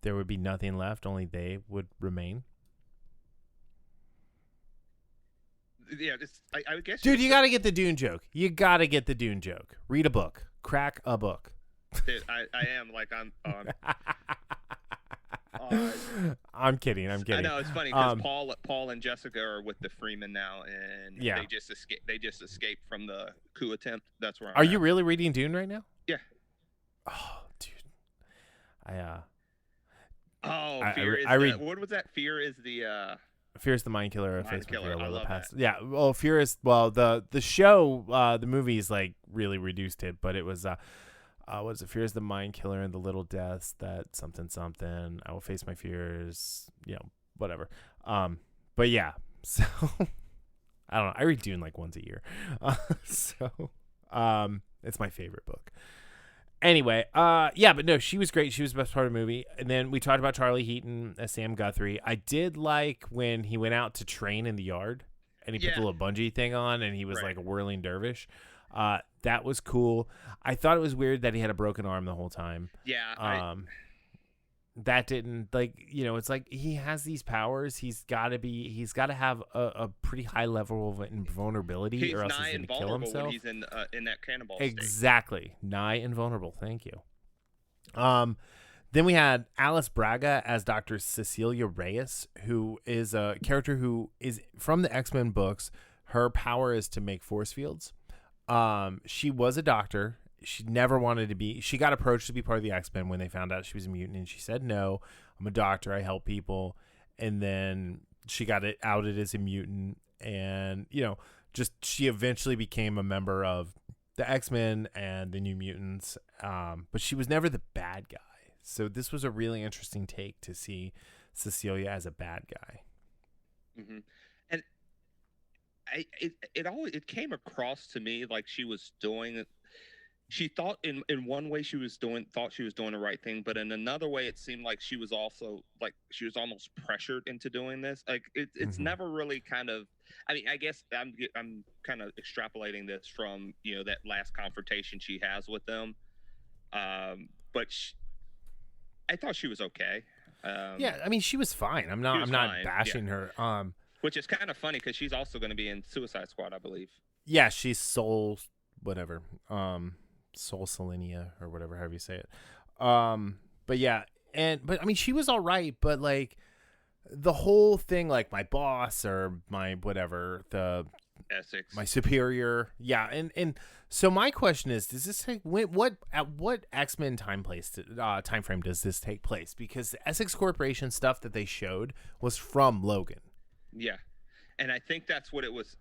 there would be nothing left, only they would remain? Yeah, I guess. Dude, you got to get the Dune joke. You got to get the Dune joke. Read a book. Crack a book. Dude, I am, like, I'm kidding. I know, it's funny because Paul and Jessica are with the Freeman now, and they just escaped from the coup attempt. That's where. Are you really reading Dune right now? Yeah. Oh, dude. What was that? Fear is the mind killer. Mind killer. I love that. Yeah. Well, Fear is, well, the show, the movies, like, really reduced it, but it was what is it? Fear is the mind killer and the little deaths that something. I will face my fears. You know, whatever. But yeah. So I don't know. I read Dune like once a year. It's my favorite book. Anyway, yeah, but no, she was great. She was the best part of the movie. And then we talked about Charlie Heaton as Sam Guthrie. I did like when he went out to train in the yard and he put the little bungee thing on and he was like a whirling dervish. That was cool. I thought it was weird that he had a broken arm the whole time. Yeah. That didn't, like, you know, it's like he has these powers. He's got to have a pretty high level of invulnerability, or else he's going to kill himself. When he's in that cannonball state. Exactly. Nigh invulnerable. Thank you. Then we had Alice Braga as Dr. Cecilia Reyes, who is a character who is from the X-Men books. Her power is to make force fields. She was a doctor. She never wanted to be. She got approached to be part of the X-Men when they found out she was a mutant, and she said, no, I'm a doctor. I help people. And then she got outed as a mutant, and, you know, just she eventually became a member of the X-Men and the New Mutants. But she was never the bad guy. So this was a really interesting take to see Cecilia as a bad guy. Mm-hmm. And it came across to me like she was doing she thought in one way thought she was doing the right thing, but in another way it seemed like she was also like she was almost pressured into doing this. Like it's Mm-hmm. never really kind of, I mean, I guess I'm kind of extrapolating this from, you know, that last confrontation she has with them. But I thought she was okay. Yeah, I mean, she was fine. I'm She not. was I'm not fine, bashing her. which is kind of funny because she's also going to be in Suicide Squad, I believe. Yeah, she's Soul, whatever. Soul Selenia or whatever, however you say it. But yeah, but I mean, she was all right. But like the whole thing, like my boss or my whatever, Essex. my superior, yeah. And so my question is, does this take at what X-Men time frame does this take place? Because the Essex Corporation stuff that they showed was from Logan. Yeah, and I think that's what it was.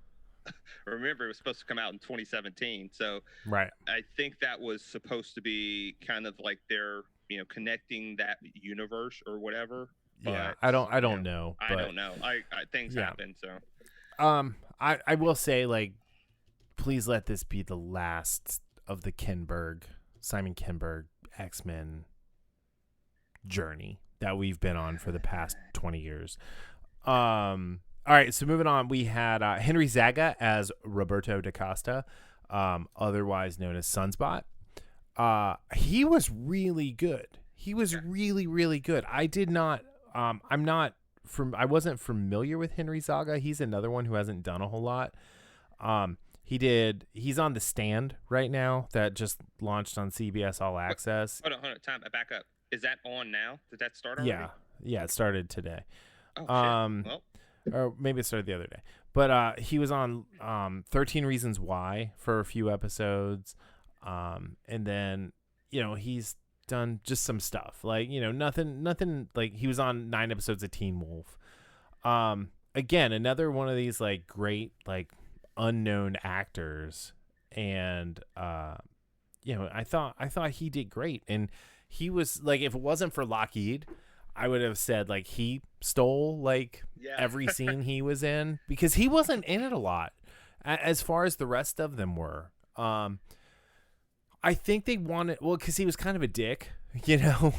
Remember, it was supposed to come out in 2017, so Right. I think that was supposed to be kind of like they're, you know, connecting that universe or whatever. Yeah, But, I don't know. I don't know. I things happen, so. I will say, like, please let this be the last of the Simon Kinberg X-Men journey that we've been on for the past 20 years. All right, so moving on, we had Henry Zaga as Roberto da Costa, otherwise known as Sunspot. He was really good. He was really, really good. I wasn't familiar with Henry Zaga. He's another one who hasn't done a whole lot. He's on The Stand right now that just launched on CBS All Access. Hold on, time. Back up. Is that on now? Did that start already? Yeah, it started today. Oh, shit. Well. Or maybe it started the other day. But he was on 13 Reasons Why for a few episodes. And then, you know, he's done just some stuff. Like, you know, nothing like he was on 9 episodes of Teen Wolf. Again, another one of these like great like unknown actors. And you know, I thought he did great. And he was like, if it wasn't for Lockheed, I would have said like he stole like every scene he was in, because he wasn't in it a lot as far as the rest of them were. I think they wanted, well, because he was kind of a dick, you know,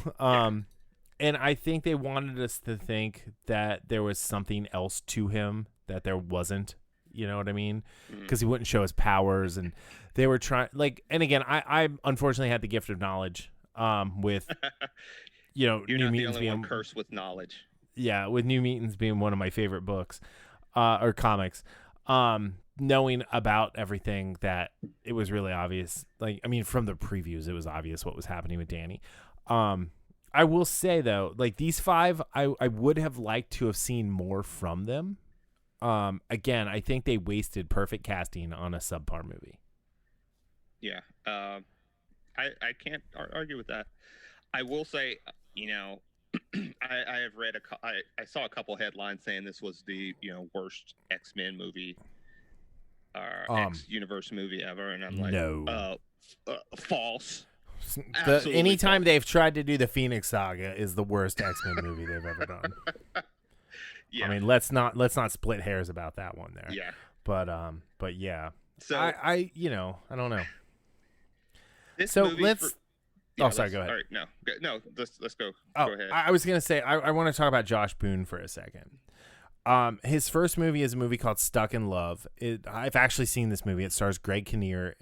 and I think they wanted us to think that there was something else to him that there wasn't. You know what I mean? Because he wouldn't show his powers, and they were trying like. And again, I unfortunately had the gift of knowledge with. You know, you're New not Mutants the only being one cursed with knowledge. Yeah, with New Mutants being one of my favorite books, or comics. Knowing about everything, that it was really obvious. Like, I mean, from the previews, it was obvious what was happening with Dani. I will say though, like these 5, I would have liked to have seen more from them. Again, I think they wasted perfect casting on a subpar movie. Yeah, I can't argue with that. I will say, you know, I have read I saw a couple headlines saying this was the, you know, worst X-Men movie, X universe movie ever, and I'm like, no, false. Anytime they've tried to do the Phoenix Saga is the worst X-Men movie they've ever done. Yeah, I mean, let's not split hairs about that one there. Yeah, but yeah, so I you know, I don't know. So let's. Sorry, go ahead. All right, no, let's go. Go ahead. I was gonna say I want to talk about Josh Boone for a second. His first movie is a movie called Stuck in Love. I've actually seen this movie. It stars Greg Kinnear,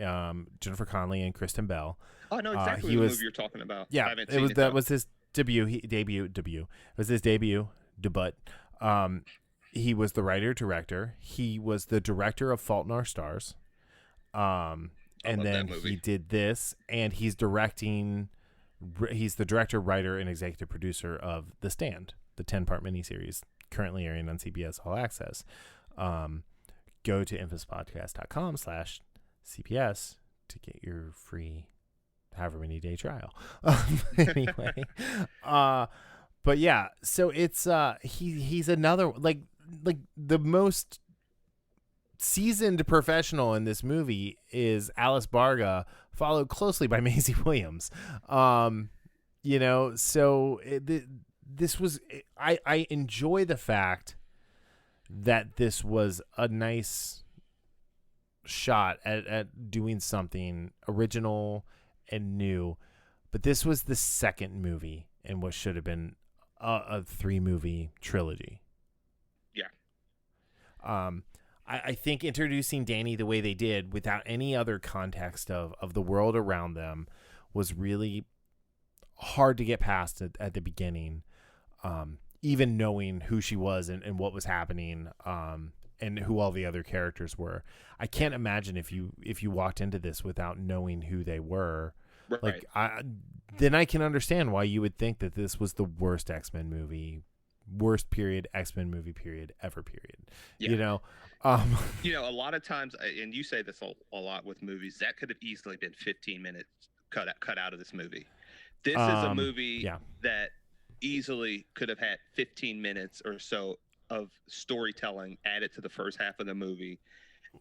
Jennifer Connelly, and Kristen Bell. Oh, no, exactly the movie you're talking about. Yeah, was his debut. It was his debut. He was the writer-director. He was the director of Fault in Our Stars. And then he did this, and he's directing. He's the director, writer, and executive producer of The Stand, the 10-part miniseries currently airing on CBS All Access. Go to infamouspodcast.com/CBS to get your free however many day trial. Anyway, but yeah, so it's he's another like the most seasoned professional in this movie is Alice Barga, followed closely by Maisie Williams. You know, so this was I enjoy the fact that this was a nice shot at doing something original and new, but this was the second movie in what should have been a 3-movie trilogy. Yeah. I think introducing Dani the way they did without any other context of the world around them was really hard to get past at the beginning. Even knowing who she was and what was happening, and who all the other characters were. I can't imagine if you walked into this without knowing who they were. Right. Like, then I can understand why you would think that this was the worst X-Men movie, worst X-Men movie ever. Yeah. You know, a lot of times, and you say this a lot with movies, that could have easily been 15 minutes cut out of this movie. This is a movie that easily could have had 15 minutes or so of storytelling added to the first half of the movie,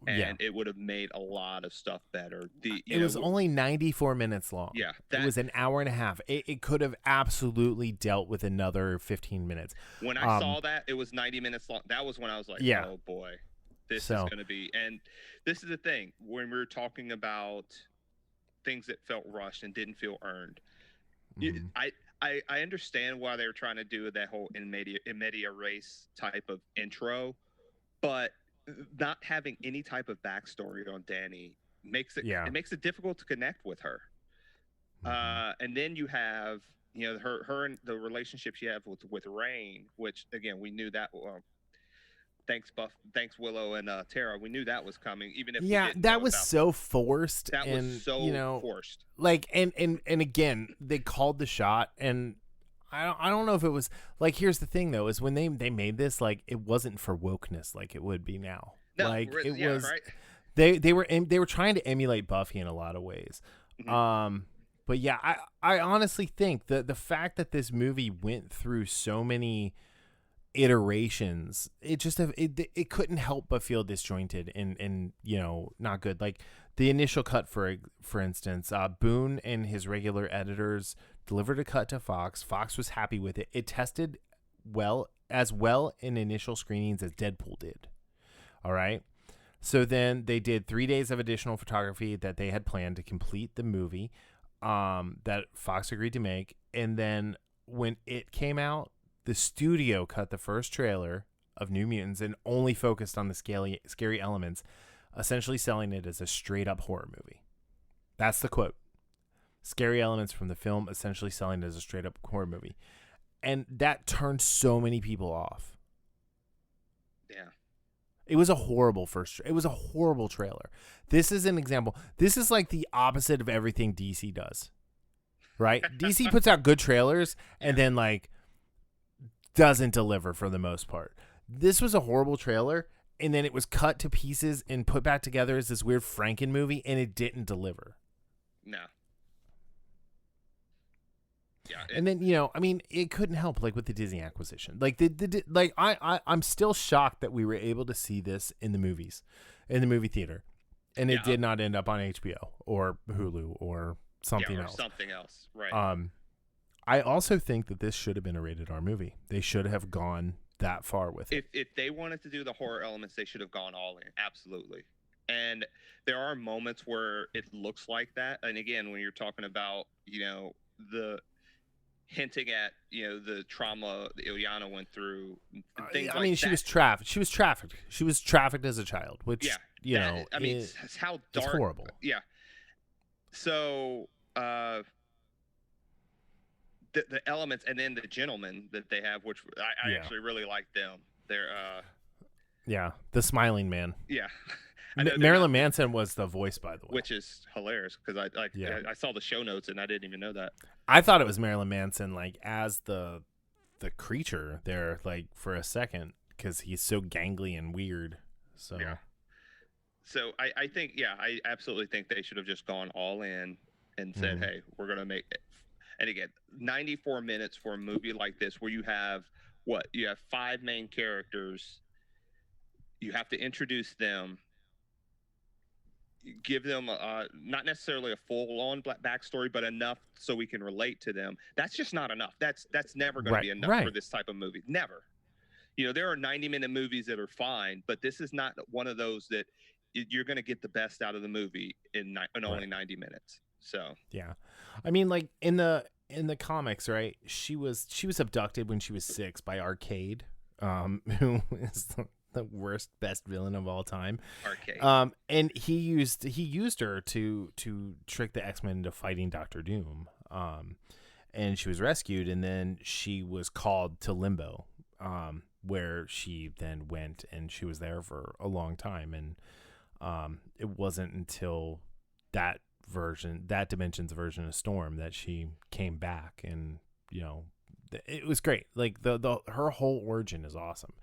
and it would have made a lot of stuff better. It was only 94 minutes long. Yeah. It was an hour and a half. It could have absolutely dealt with another 15 minutes. When I saw that it was 90 minutes long, that was when I was like, oh boy, this is going to be. And this is the thing, when we were talking about things that felt rushed and didn't feel earned, I understand why they were trying to do that whole in media race type of intro, but not having any type of backstory on Dani makes it difficult to connect with her. And then you have her and the relationship she has with Rain, which again we knew that. Thanks Willow and Tara. We knew that was coming, even if that was so forced. That was so forced. Like and again, they called the shot, and I don't know if it was like. Here's the thing though: is when they made this, like, it wasn't for wokeness like it would be now. No, like it was. Right. They were trying to emulate Buffy in a lot of ways. Mm-hmm. But yeah, I honestly think that the fact that this movie went through so many iterations, it couldn't help but feel disjointed and not good. Like the initial cut, for instance, Boone and his regular editors delivered a cut to Fox. Fox was happy with it. It tested well in initial screenings as Deadpool did. All right. So then they did 3 days of additional photography that they had planned to complete the movie, that Fox agreed to make. And then when it came out, the studio cut the first trailer of New Mutants and only focused on the scary elements, essentially selling it as a straight-up horror movie. That's the quote. Scary elements from the film, essentially selling it as a straight-up horror movie. And that turned so many people off. Yeah. It was a horrible trailer. This is an example. This is like the opposite of everything DC does. Right? DC puts out good trailers and then like doesn't deliver for the most part. This was a horrible trailer, and then it was cut to pieces and put back together as this weird Franken movie, and it didn't deliver. No. Yeah. And then it couldn't help, like with the Disney acquisition. Like I'm still shocked that we were able to see this in the movies, in the movie theater, and it did not end up on HBO or Hulu or something else. Something else, right? I also think that this should have been a rated R movie. They should have gone that far with it. If they wanted to do the horror elements, they should have gone all in. Absolutely. And there are moments where it looks like that. And again, when you're talking about, the hinting at, the trauma that Ilyana went through. She was trafficked. She was trafficked as a child, which, it's how dark. It's horrible. Yeah. So, the elements, and then the gentlemen that they have, which I actually really like them. They're the smiling man. Yeah. Marilyn Manson was the voice, by the way, which is hilarious because I saw the show notes and I didn't even know that. I thought it was Marilyn Manson, like as the creature there, like for a second, because he's so gangly and weird. So So I think I absolutely think they should have just gone all in and said, hey, we're gonna make it. And again, 94 minutes for a movie like this, where you have 5 main characters. You have to introduce them, give them not necessarily a full-on backstory, but enough so we can relate to them. That's just not enough. That's never going to be enough for this type of movie. Never. There are 90-minute movies that are fine, but this is not one of those that you're going to get the best out of the movie in only Right. 90 minutes. So Yeah. I mean, like in the comics, right? She was abducted when she was 6 by Arcade, who is the worst best villain of all time. Arcade. And he used her to trick the X-Men into fighting Doctor Doom. And she was rescued, and then she was called to Limbo, where she then went, and she was there for a long time. And it wasn't until that dimension's version of Storm, that she came back, and it was great. Like the her whole origin is awesome.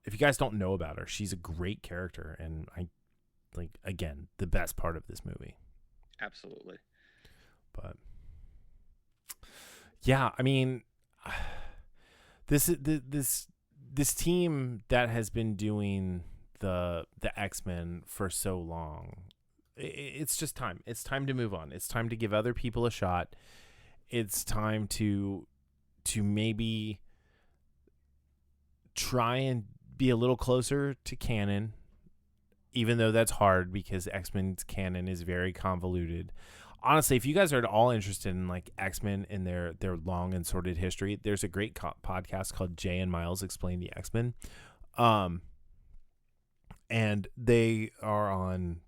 If you guys don't know about her, she's a great character, and I like, again, the best part of this movie. Absolutely. But yeah, I mean, this team that has been doing the X-Men for so long, it's just time. It's time to move on. It's time to give other people a shot. It's time to maybe try and be a little closer to canon, even though that's hard because X-Men's canon is very convoluted. Honestly, if you guys are at all interested in like X-Men and their long and sordid history, there's a great podcast called Jay and Miles Explain the X-Men. And they are on,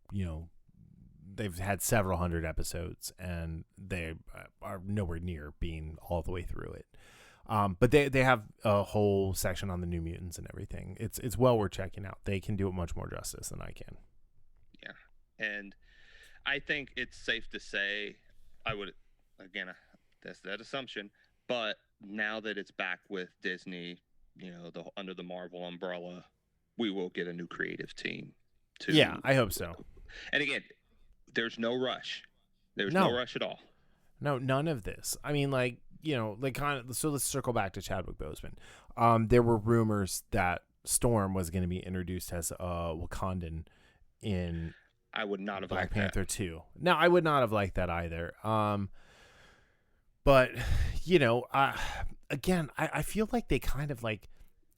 they've had several hundred episodes, and they are nowhere near being all the way through it. But they have a whole section on the New Mutants and everything. It's well worth checking out. They can do it much more justice than I can. Yeah. And I think it's safe to say, again, that's that assumption, but now that it's back with Disney, under the Marvel umbrella, we will get a new creative team too. Yeah, I hope so. And again, there's no rush. There's no rush at all. No, none of this. I mean, like, so let's circle back to Chadwick Boseman. There were rumors that Storm was going to be introduced as Wakandan in I would not have Black liked Panther that. 2. No, I would not have liked that either. But, again, I feel like they kind of like,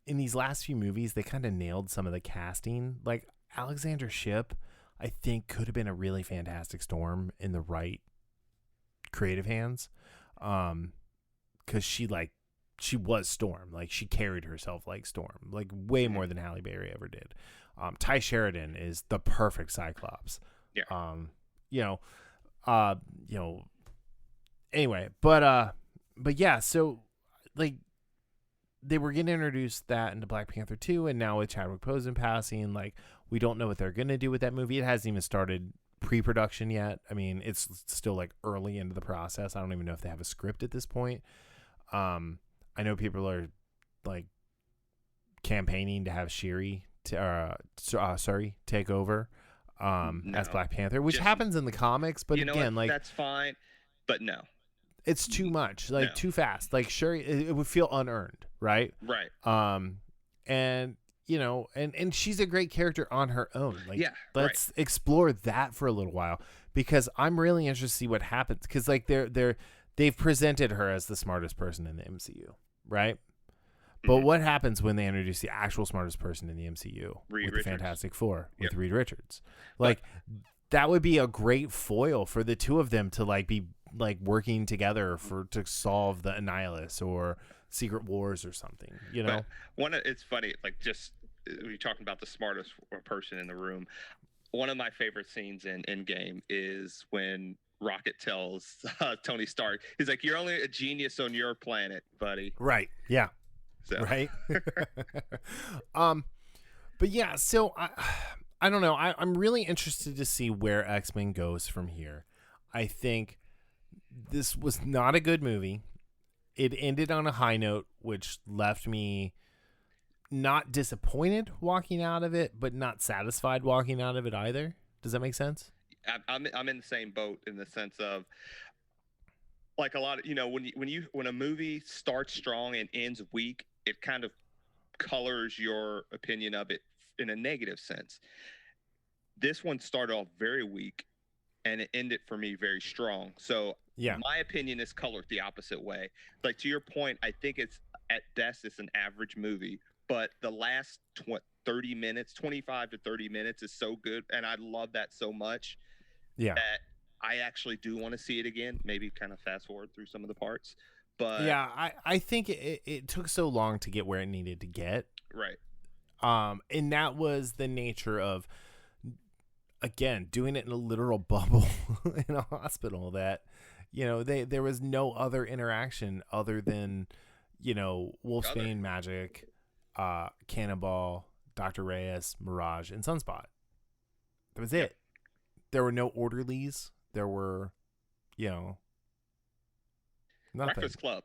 in these last few movies, they kind of nailed some of the casting. Like, Alexandra Shipp, I think, could have been a really fantastic Storm in the right creative hands. Because she was Storm. Like, she carried herself like Storm. Like, way more than Halle Berry ever did. Ty Sheridan is the perfect Cyclops. Yeah. Anyway, but yeah, so like they were getting introduced that into Black Panther 2, and now with Chadwick Boseman passing, like, we don't know what they're going to do with that movie. It hasn't even started pre-production yet. I mean, it's still like early into the process. I don't even know if they have a script at this point. I know people are like campaigning to have Shuri take over as Black Panther, which happens in the comics, but again, like, that's fine, but no, it's too much, like too fast. Like, Shuri, it would feel unearned, right? Right. And and she's a great character on her own. Like, let's explore that for a little while, because I'm really interested to see what happens, because like they've presented her as the smartest person in the MCU, right? But what happens when they introduce the actual smartest person in the MCU with the Fantastic Four, with Reed Richards? Like, that would be a great foil for the two of them to like be like working together to solve the Annihilus or Secret Wars or something, It's funny, like, just you're talking about the smartest person in the room. One of my favorite scenes in Endgame is when Rocket tells Tony Stark, he's like, "You're only a genius on your planet, buddy." Right. Yeah. So. Right. But yeah, so I don't know. I'm really interested to see where X-Men goes from here. I think this was not a good movie. It ended on a high note, which left me not disappointed walking out of it, but not satisfied walking out of it either. Does that make sense? I'm in the same boat, in the sense of, like, a lot of, when a movie starts strong and ends weak, it kind of colors your opinion of it in a negative sense. This one started off very weak, and it ended for me very strong. So my opinion is colored the opposite way. Like, to your point, I think it's, at best, it's an average movie. but the last 30 minutes, 25 to 30 minutes is so good, and I love that so much Yeah. that I actually do want to see it again. Maybe kind of fast forward through some of the parts, but Yeah, I think it took so long to get where it needed to get. right. And that was the nature of, again, doing it in a literal bubble in a hospital that, there was no other interaction other than, Wolfsbane, Magic, Cannonball, Dr. Reyes, Mirage, and Sunspot. That was it. There were no orderlies. There were, nothing. Breakfast Club.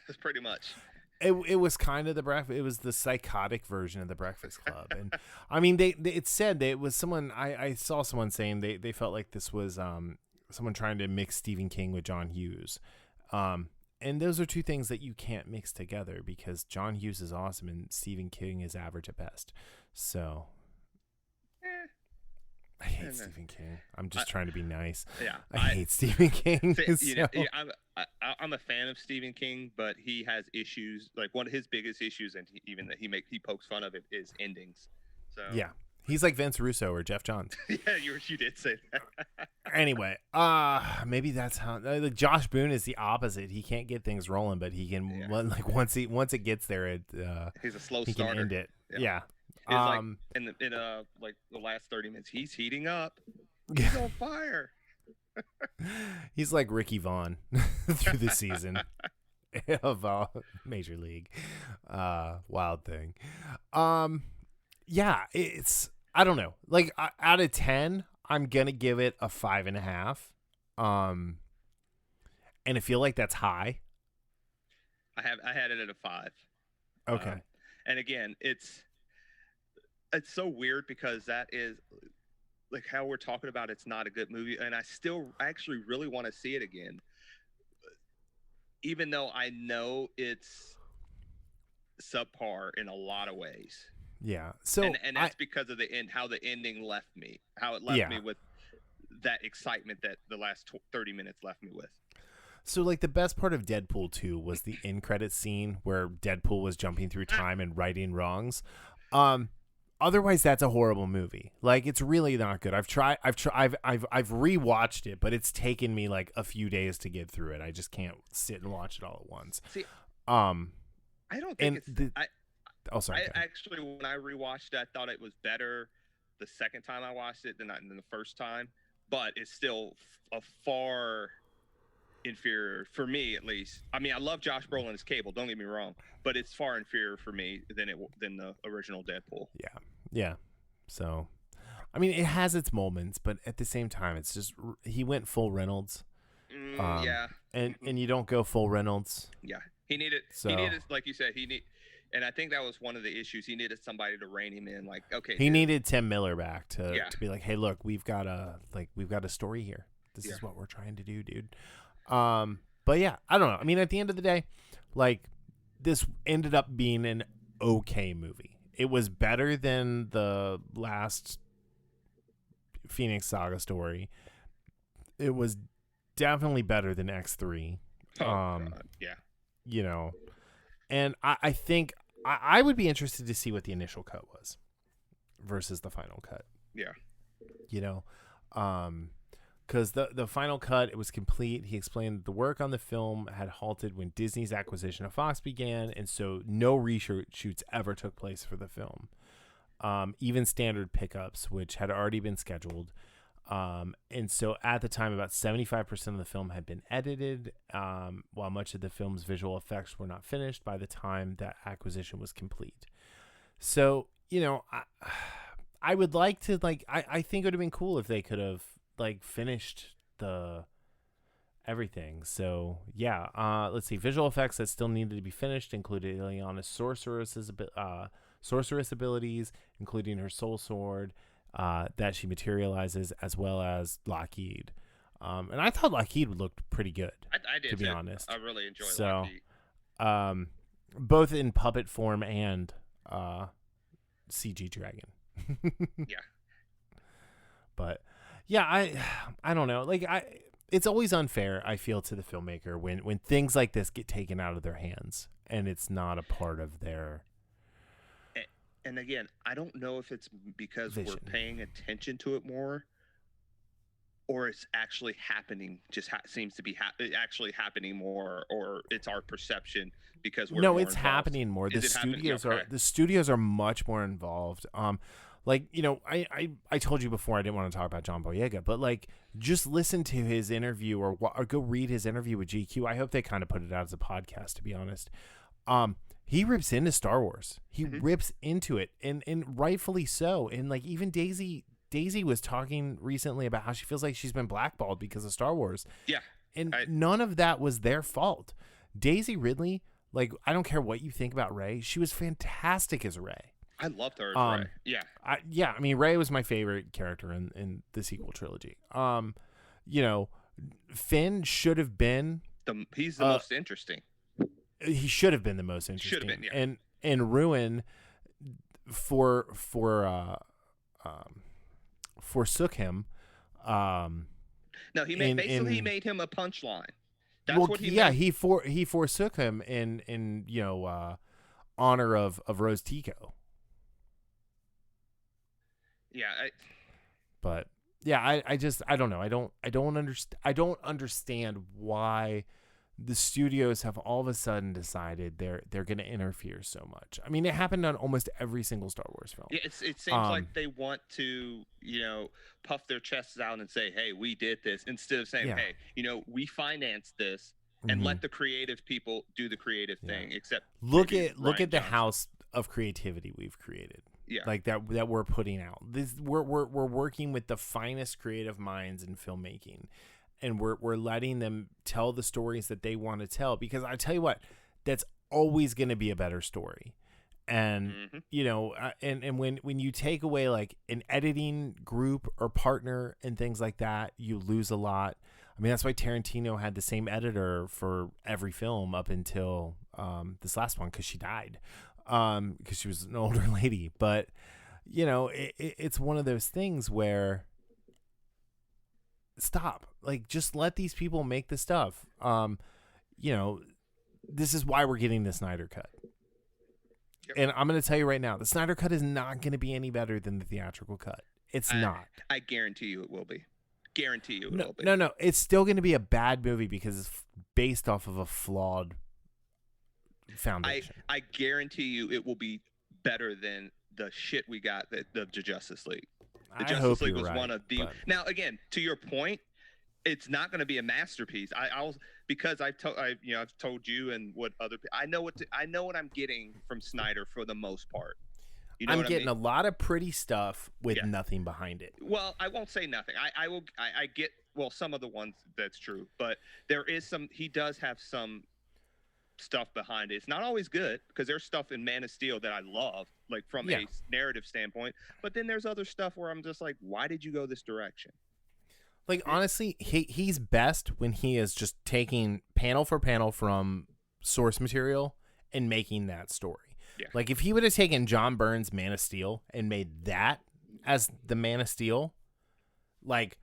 That's pretty much. It was kind of the breakfast. It was the psychotic version of the Breakfast Club, and I mean, it said that it was someone. I saw someone saying they felt like this was someone trying to mix Stephen King with John Hughes, and those are two things that you can't mix together because John Hughes is awesome and Stephen King is average at best. So. I hate Stephen King. I'm just trying to be nice. Yeah, I hate Stephen King. I'm a fan of Stephen King, but he has issues. Like one of his biggest issues, and he pokes fun of it, is endings. So yeah, he's like Vince Russo or Jeff Johns. Yeah, you did say that. Anyway, maybe that's how. Like Josh Boone is the opposite. He can't get things rolling, but he can. Like once it gets there, he's a slow he starter. Can end it. Yeah. Like in like the last 30 minutes, he's heating up. He's on fire. He's like Ricky Vaughn through the season of Major League. Wild Thing. Yeah, it's I don't know. Like out of 10, I'm gonna give it a 5.5. And I feel like that's high. I had it at a 5. Okay. And again, it's so weird because that is like how we're talking about it's not a good movie, and I actually really want to see it again, even though I know it's subpar in a lot of ways. Yeah. So and that's because of the end, how the ending left me, how it left me with that excitement that the last 30 minutes left me with. So, like, the best part of Deadpool 2 was the end credit scene where Deadpool was jumping through time and righting wrongs. Otherwise, that's a horrible movie. Like, it's really not good. I've rewatched it, but it's taken me like a few days to get through it. I just can't sit and watch it all at once. See, I don't think sorry. Actually, when I rewatched it, I thought it was better the second time I watched it than the first time. But it's still a far inferior for me, at least. I mean, I love Josh Brolin as Cable. Don't get me wrong, but it's far inferior for me than the original Deadpool. Yeah. So, I mean, it has its moments, but at the same time, it's just he went full Reynolds. And you don't go full Reynolds. Yeah, he needed like you said, and I think that was one of the issues. He needed somebody to rein him in. Like, okay, he needed Tim Miller back to be like, hey, look, we've got a story here. This is what we're trying to do, dude. But yeah, I don't know. I mean, at the end of the day, like, this ended up being an okay movie. It was better than the last Phoenix Saga story. It was definitely better than X3. God, yeah. You know, and I think I would be interested to see what the initial cut was versus the final cut. Yeah. You know, because the final cut, it was complete. He explained that the work on the film had halted when Disney's acquisition of Fox began, and so no reshoots ever took place for the film. Even standard pickups, which had already been scheduled. And so at the time, about 75% of the film had been edited, while much of the film's visual effects were not finished by the time that acquisition was complete. So, you know, I would like to, like, I think it would have been cool if they could have, like, finished everything. So yeah, let's see. Visual effects that still needed to be finished included Ileana's sorceress abilities, including her soul sword that she materializes, as well as Lockheed. And I thought Lockheed looked pretty good. I did, to be honest. I really enjoyed Lockheed. Both in puppet form and CG dragon. Yeah. But yeah, I don't know. Like, it's always unfair, I feel, to the filmmaker when things like this get taken out of their hands and it's not a part of their and again, I don't know if it's because Vision. we're paying attention to it more, or it's actually happening. Just seems to be actually happening more, or it's our perception because we're no, more it's involved. happening more. Is it happening? Okay. The studios are much more involved. Like, you know, I told you before I didn't want to talk about John Boyega, but like just listen to his interview or go read his interview with GQ. I hope they kind of put it out as a podcast, to be honest. He rips into Star Wars. He rips into it, and rightfully so. And like even Daisy was talking recently about how she feels like she's been blackballed because of Star Wars. Yeah. And none of that was their fault. Daisy Ridley, like, I don't care what you think about Rey, she was fantastic as Rey. I loved her as Rey. Yeah. I mean, Rey was my favorite character in the sequel trilogy. You know, Finn should have been he's the most interesting. He should have been the most interesting. Should have been, yeah. And Ruin forsook him. No, he made he made him a punchline. That's what he yeah, made. he forsook him in you know honor of Rose Tico. Yeah, but yeah, I don't know. I don't understand why the studios have all of a sudden decided they're going to interfere so much. I mean, it happened on almost every single Star Wars film. Yeah, it seems like they want to, you know, puff their chests out and say, "Hey, we did this," instead of saying, "Hey, you know, we financed this," and let the creative people do the creative thing. Except look at the house of creativity we've created. Yeah, like that we're putting out. We're working with the finest creative minds in filmmaking. And we're letting them tell the stories that they want to tell, because I tell you what, that's always going to be a better story. And you know, and when you take away like an editing group or partner and things like that, you lose a lot. I mean, that's why Tarantino had the same editor for every film up until this last one, because she died, because she was an older lady. But you know, it's one of those things where stop, like, just let these people make the stuff. You know, this is why we're getting the Snyder Cut. Yep. And I'm going to tell you right now, the Snyder Cut is not going to be any better than the theatrical cut. It's not. I guarantee you it will be. Guarantee you it will be. No, it's still going to be a bad movie because it's based off of a flawed foundation. I guarantee you it will be better than the shit we got the Justice League. The Justice League was one of the. But... Now, again, to your point, it's not going to be a masterpiece. Because I've told you and what other I know what I'm getting from Snyder for the most part. You know I'm getting a lot of pretty stuff with nothing behind it. Well, I won't say nothing. I get some of the ones that's true, but there is some. He does have some stuff behind it. It's not always good, because there's stuff in Man of Steel that I love, like from a narrative standpoint, but then there's other stuff where I'm just like, why did you go this direction? Like, honestly, he's best when he is just taking panel for panel from source material and making that story. Yeah. Like, if he would have taken John Byrne's Man of Steel and made that as the Man of Steel, like,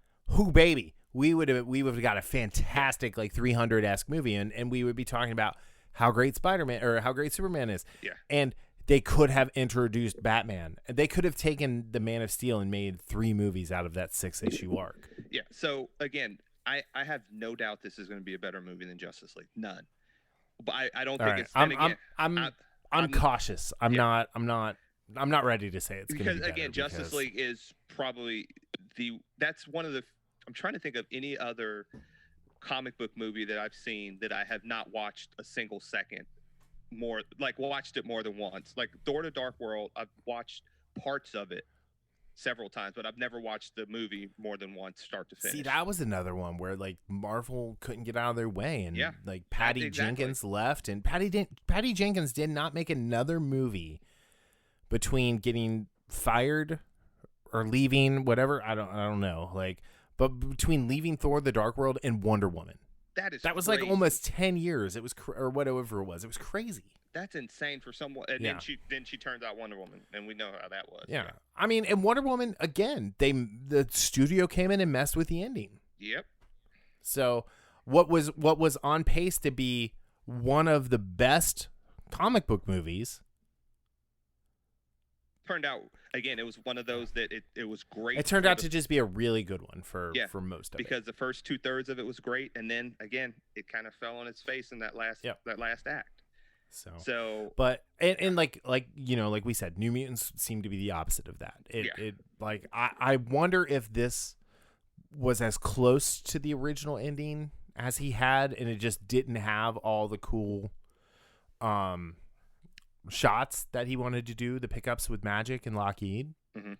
baby, we would have got a fantastic, like, 300-esque movie, and we would be talking about how great Spider-Man or how great Superman is. Yeah. And they could have introduced Batman. They could have taken the Man of Steel and made 3 movies out of that 6-issue arc. Yeah. So again, I have no doubt this is going to be a better movie than Justice League. None. But I don't think it's. I'm cautious. I'm not ready to say it's going to be better. Again, Justice League is probably that's one of the. I'm trying to think of any other comic book movie that I've seen that I have not watched a single second watched it more than once. Like Thor: The Dark World, I've watched parts of it several times, but I've never watched the movie more than once, start to finish. See, that was another one where like Marvel couldn't get out of their way, and like Patty Jenkins left, and Patty Jenkins did not make another movie between getting fired or leaving, whatever. I don't know, like. But between leaving Thor: The Dark World and Wonder Woman, that was crazy. Like almost 10 years. It was or whatever it was. It was crazy. That's insane for someone. And then she turns out Wonder Woman, and we know how that was. Yeah. I mean, and Wonder Woman again. The studio came in and messed with the ending. Yep. So what was on pace to be one of the best comic book movies turned out again. It was one of those that it was great. It turned out to just be a really good one for most of it. Because the first 2/3 of it was great, and then again it kind of fell on its face in that last act. So but and like like we said, New Mutants seem to be the opposite of that. It like I wonder if this was as close to the original ending as he had, and it just didn't have all the cool shots that he wanted to do, the pickups with Magic and Lockheed. Mm-hmm.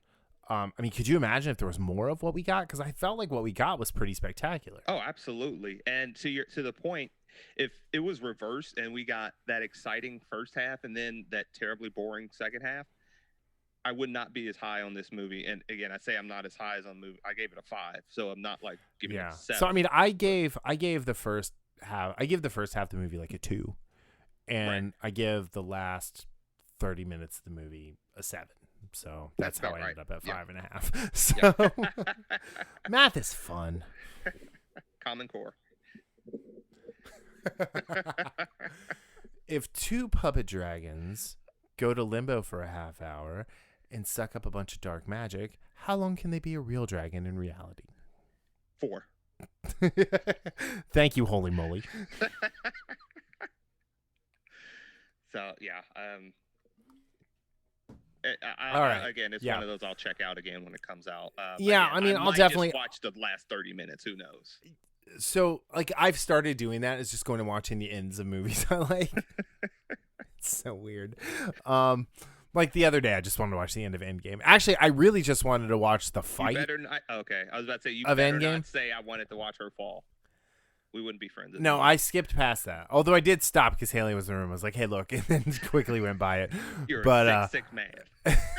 I mean, could you imagine if there was more of what we got? Because I felt like what we got was pretty spectacular. Oh, absolutely. And to the point, if it was reversed and we got that exciting first half and then that terribly boring second half, I would not be as high on this movie. And again, I say I'm not as high as on the movie. I gave it a 5, so I'm not like giving it a 7. So I mean, I gave the first half. I give the first half of the movie like a 2, and I give the last 30 minutes of the movie a 7. So that's how I ended up at 5.5. So math is fun. Common Core. If 2 puppet dragons go to limbo for a half hour and suck up a bunch of dark magic, how long can they be a real dragon in reality? 4. Thank you, holy moly. So yeah, all right. Again, it's one of those I'll check out again when it comes out. Again, I mean, I'll definitely just watch the last 30 minutes. Who knows? So, like, I've started doing that. Is just going and watching the ends of movies I like. It's so weird. Like the other day, I just wanted to watch the end of Endgame. Actually, I really just wanted to watch the fight. Okay, I was about to say you of better Endgame? not say I wanted to watch her fall. We wouldn't be friends. No, I skipped past that. Although I did stop because Haley was in the room. I was like, "Hey, look," and then quickly went by it. You're a sick man.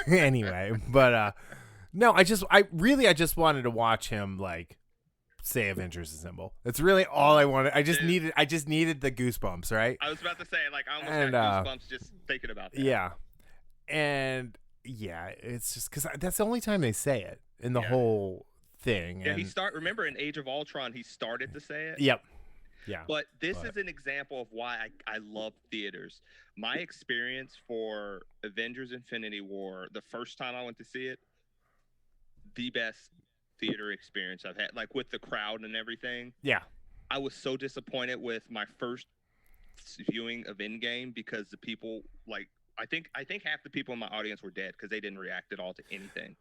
Anyway, but no, I just wanted to watch him like say Avengers Assemble. That's really all I wanted. I just needed the goosebumps, right? I was about to say, like, I almost got goosebumps just thinking about that. Yeah, and it's just because that's the only time they say it in the whole thing. Yeah, remember in Age of Ultron, he started to say it. Yep. Yeah. But this is an example of why I love theaters. My experience for Avengers Infinity War, the first time I went to see it, the best theater experience I've had, like with the crowd and everything. Yeah. I was so disappointed with my first viewing of Endgame because the people, like, I think half the people in my audience were dead because they didn't react at all to anything.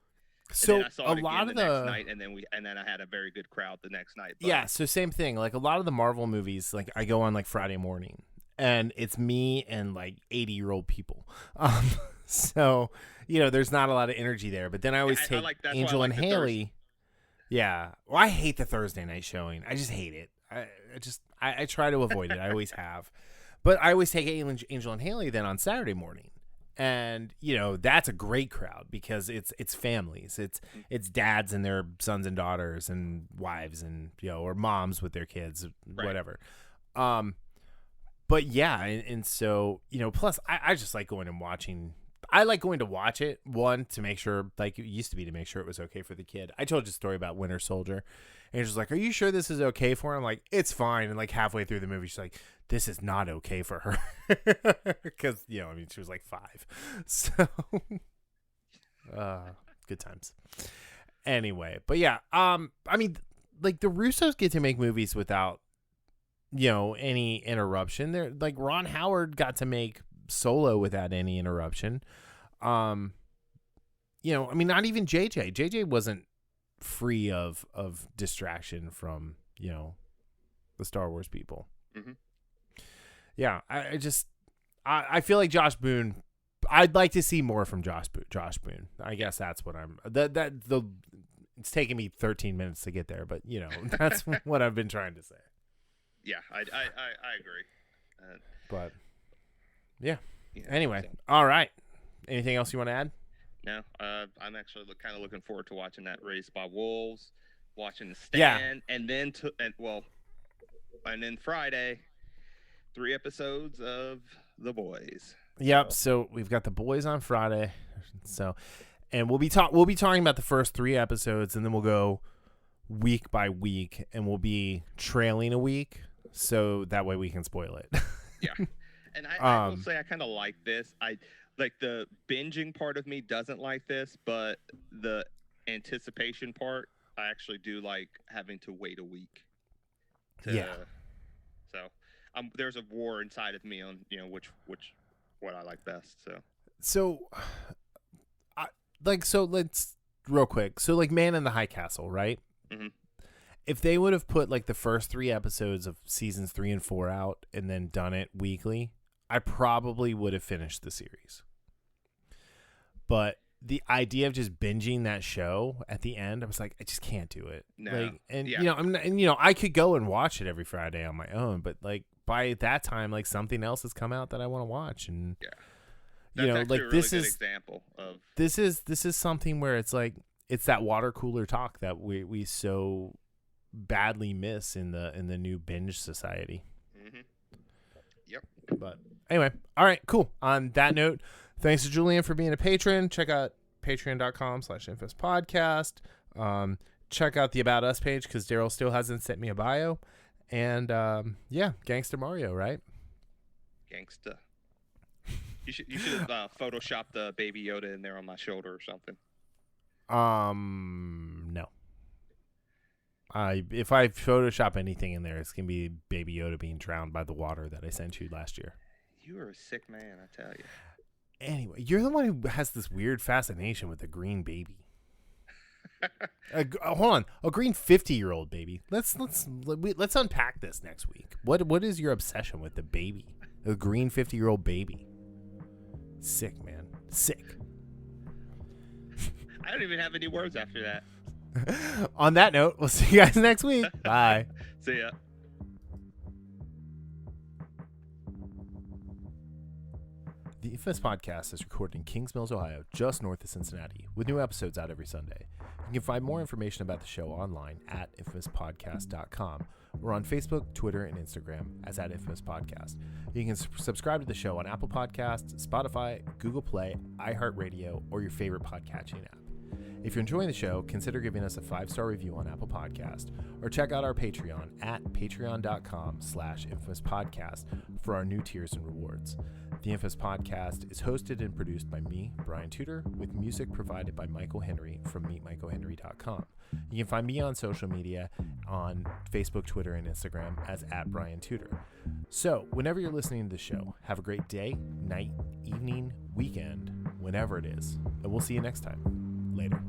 So and then I saw it again the next night, and then I had a very good crowd the next night. But, yeah, so same thing. Like a lot of the Marvel movies, like I go on like Friday morning, and it's me and like 80-year-old people. So there's not a lot of energy there. But then I always take Angel and Haley. Yeah, well, I hate the Thursday night showing. I just hate it. I try to avoid it. I always have, but I always take Angel and Haley then on Saturday morning. And that's a great crowd because it's families, it's dads and their sons and daughters and wives and or moms with their kids, whatever. But yeah, and so plus I just like going and watching. I like going to watch it, one, to make sure, like it used to be, to make sure it was okay for the kid. I told you a story about Winter Soldier, and she's like, "Are you sure this is okay for him?" I'm like, "It's fine." And like halfway through the movie, she's like, "This is not okay for her," because she was like 5. So, good times. Anyway, but yeah, I mean, like the Russos get to make movies without any interruption. They're like Ron Howard got to make Solo without any interruption. I mean, not even JJ. JJ wasn't free of distraction from the Star Wars people. Mm-hmm. Yeah, I feel like Josh Boone. I'd like to see more from Josh Boone. I guess that's what it's taken me 13 minutes to get there, but that's what I've been trying to say. Yeah, I agree. But yeah. Anyway, all right. Anything else you want to add? No, I'm actually kind of looking forward to watching that Raised by Wolves, watching The Stand, and then Friday, 3 episodes of The Boys. Yep. So we've got The Boys on Friday. So, and we'll be talking about the first 3 episodes, and then we'll go week by week, and we'll be trailing a week, so that way we can spoil it. Yeah. And I will say I kind of like this. like the binging part of me doesn't like this, but the anticipation part, I actually do like having to wait a week. Yeah. So, there's a war inside of me on which what I like best. So, so let's real quick. So like Man in the High Castle, right? Mm-hmm. If they would have put like the first 3 episodes of seasons 3 and 4 out and then done it weekly, I probably would have finished the series. But the idea of just binging that show at the end, I was like, I just can't do it. No. Like, and Yeah. you know, I'm not, and you know, I could go and watch it every Friday on my own, but like by that time, like something else has come out that I want to watch, and Yeah. you know, That's like actually a really this good is example of this is something where it's like it's that water cooler talk that we so badly miss in the new binge society. Mm-hmm. Yep. But anyway, all right, cool. On that note, thanks to Julian for being a patron. Check out patreon.com/infamouspodcast. Check out the About Us page because Darryl still hasn't sent me a bio. And yeah, Gangsta Mario, right? Gangsta. You should Photoshop the Baby Yoda in there on my shoulder or something. No. If I Photoshop anything in there, it's gonna be Baby Yoda being drowned by the water that I sent you last year. You are a sick man, I tell you. Anyway, you're the one who has this weird fascination with a green baby. Hold on, a green 50-year-old baby. Let's unpack this next week. What is your obsession with the baby? A green 50-year-old baby. Sick, man. Sick. I don't even have any words after that. On that note, we'll see you guys next week. Bye. See ya. The Infamous Podcast is recorded in Kings Mills, Ohio, just north of Cincinnati, with new episodes out every Sunday. You can find more information about the show online at infamouspodcast.com or on Facebook, Twitter, and Instagram as at Infamous Podcast. You can subscribe to the show on Apple Podcasts, Spotify, Google Play, iHeartRadio, or your favorite podcatching app. If you're enjoying the show, consider giving us a 5-star review on Apple Podcast or check out our Patreon at patreon.com/infamouspodcast for our new tiers and rewards. The Infamous Podcast is hosted and produced by me, Brian Tudor, with music provided by Michael Henry from meetmichaelhenry.com. You can find me on social media on Facebook, Twitter, and Instagram as @BrianTudor. So, whenever you're listening to the show, have a great day, night, evening, weekend, whenever it is. And we'll see you next time. Later.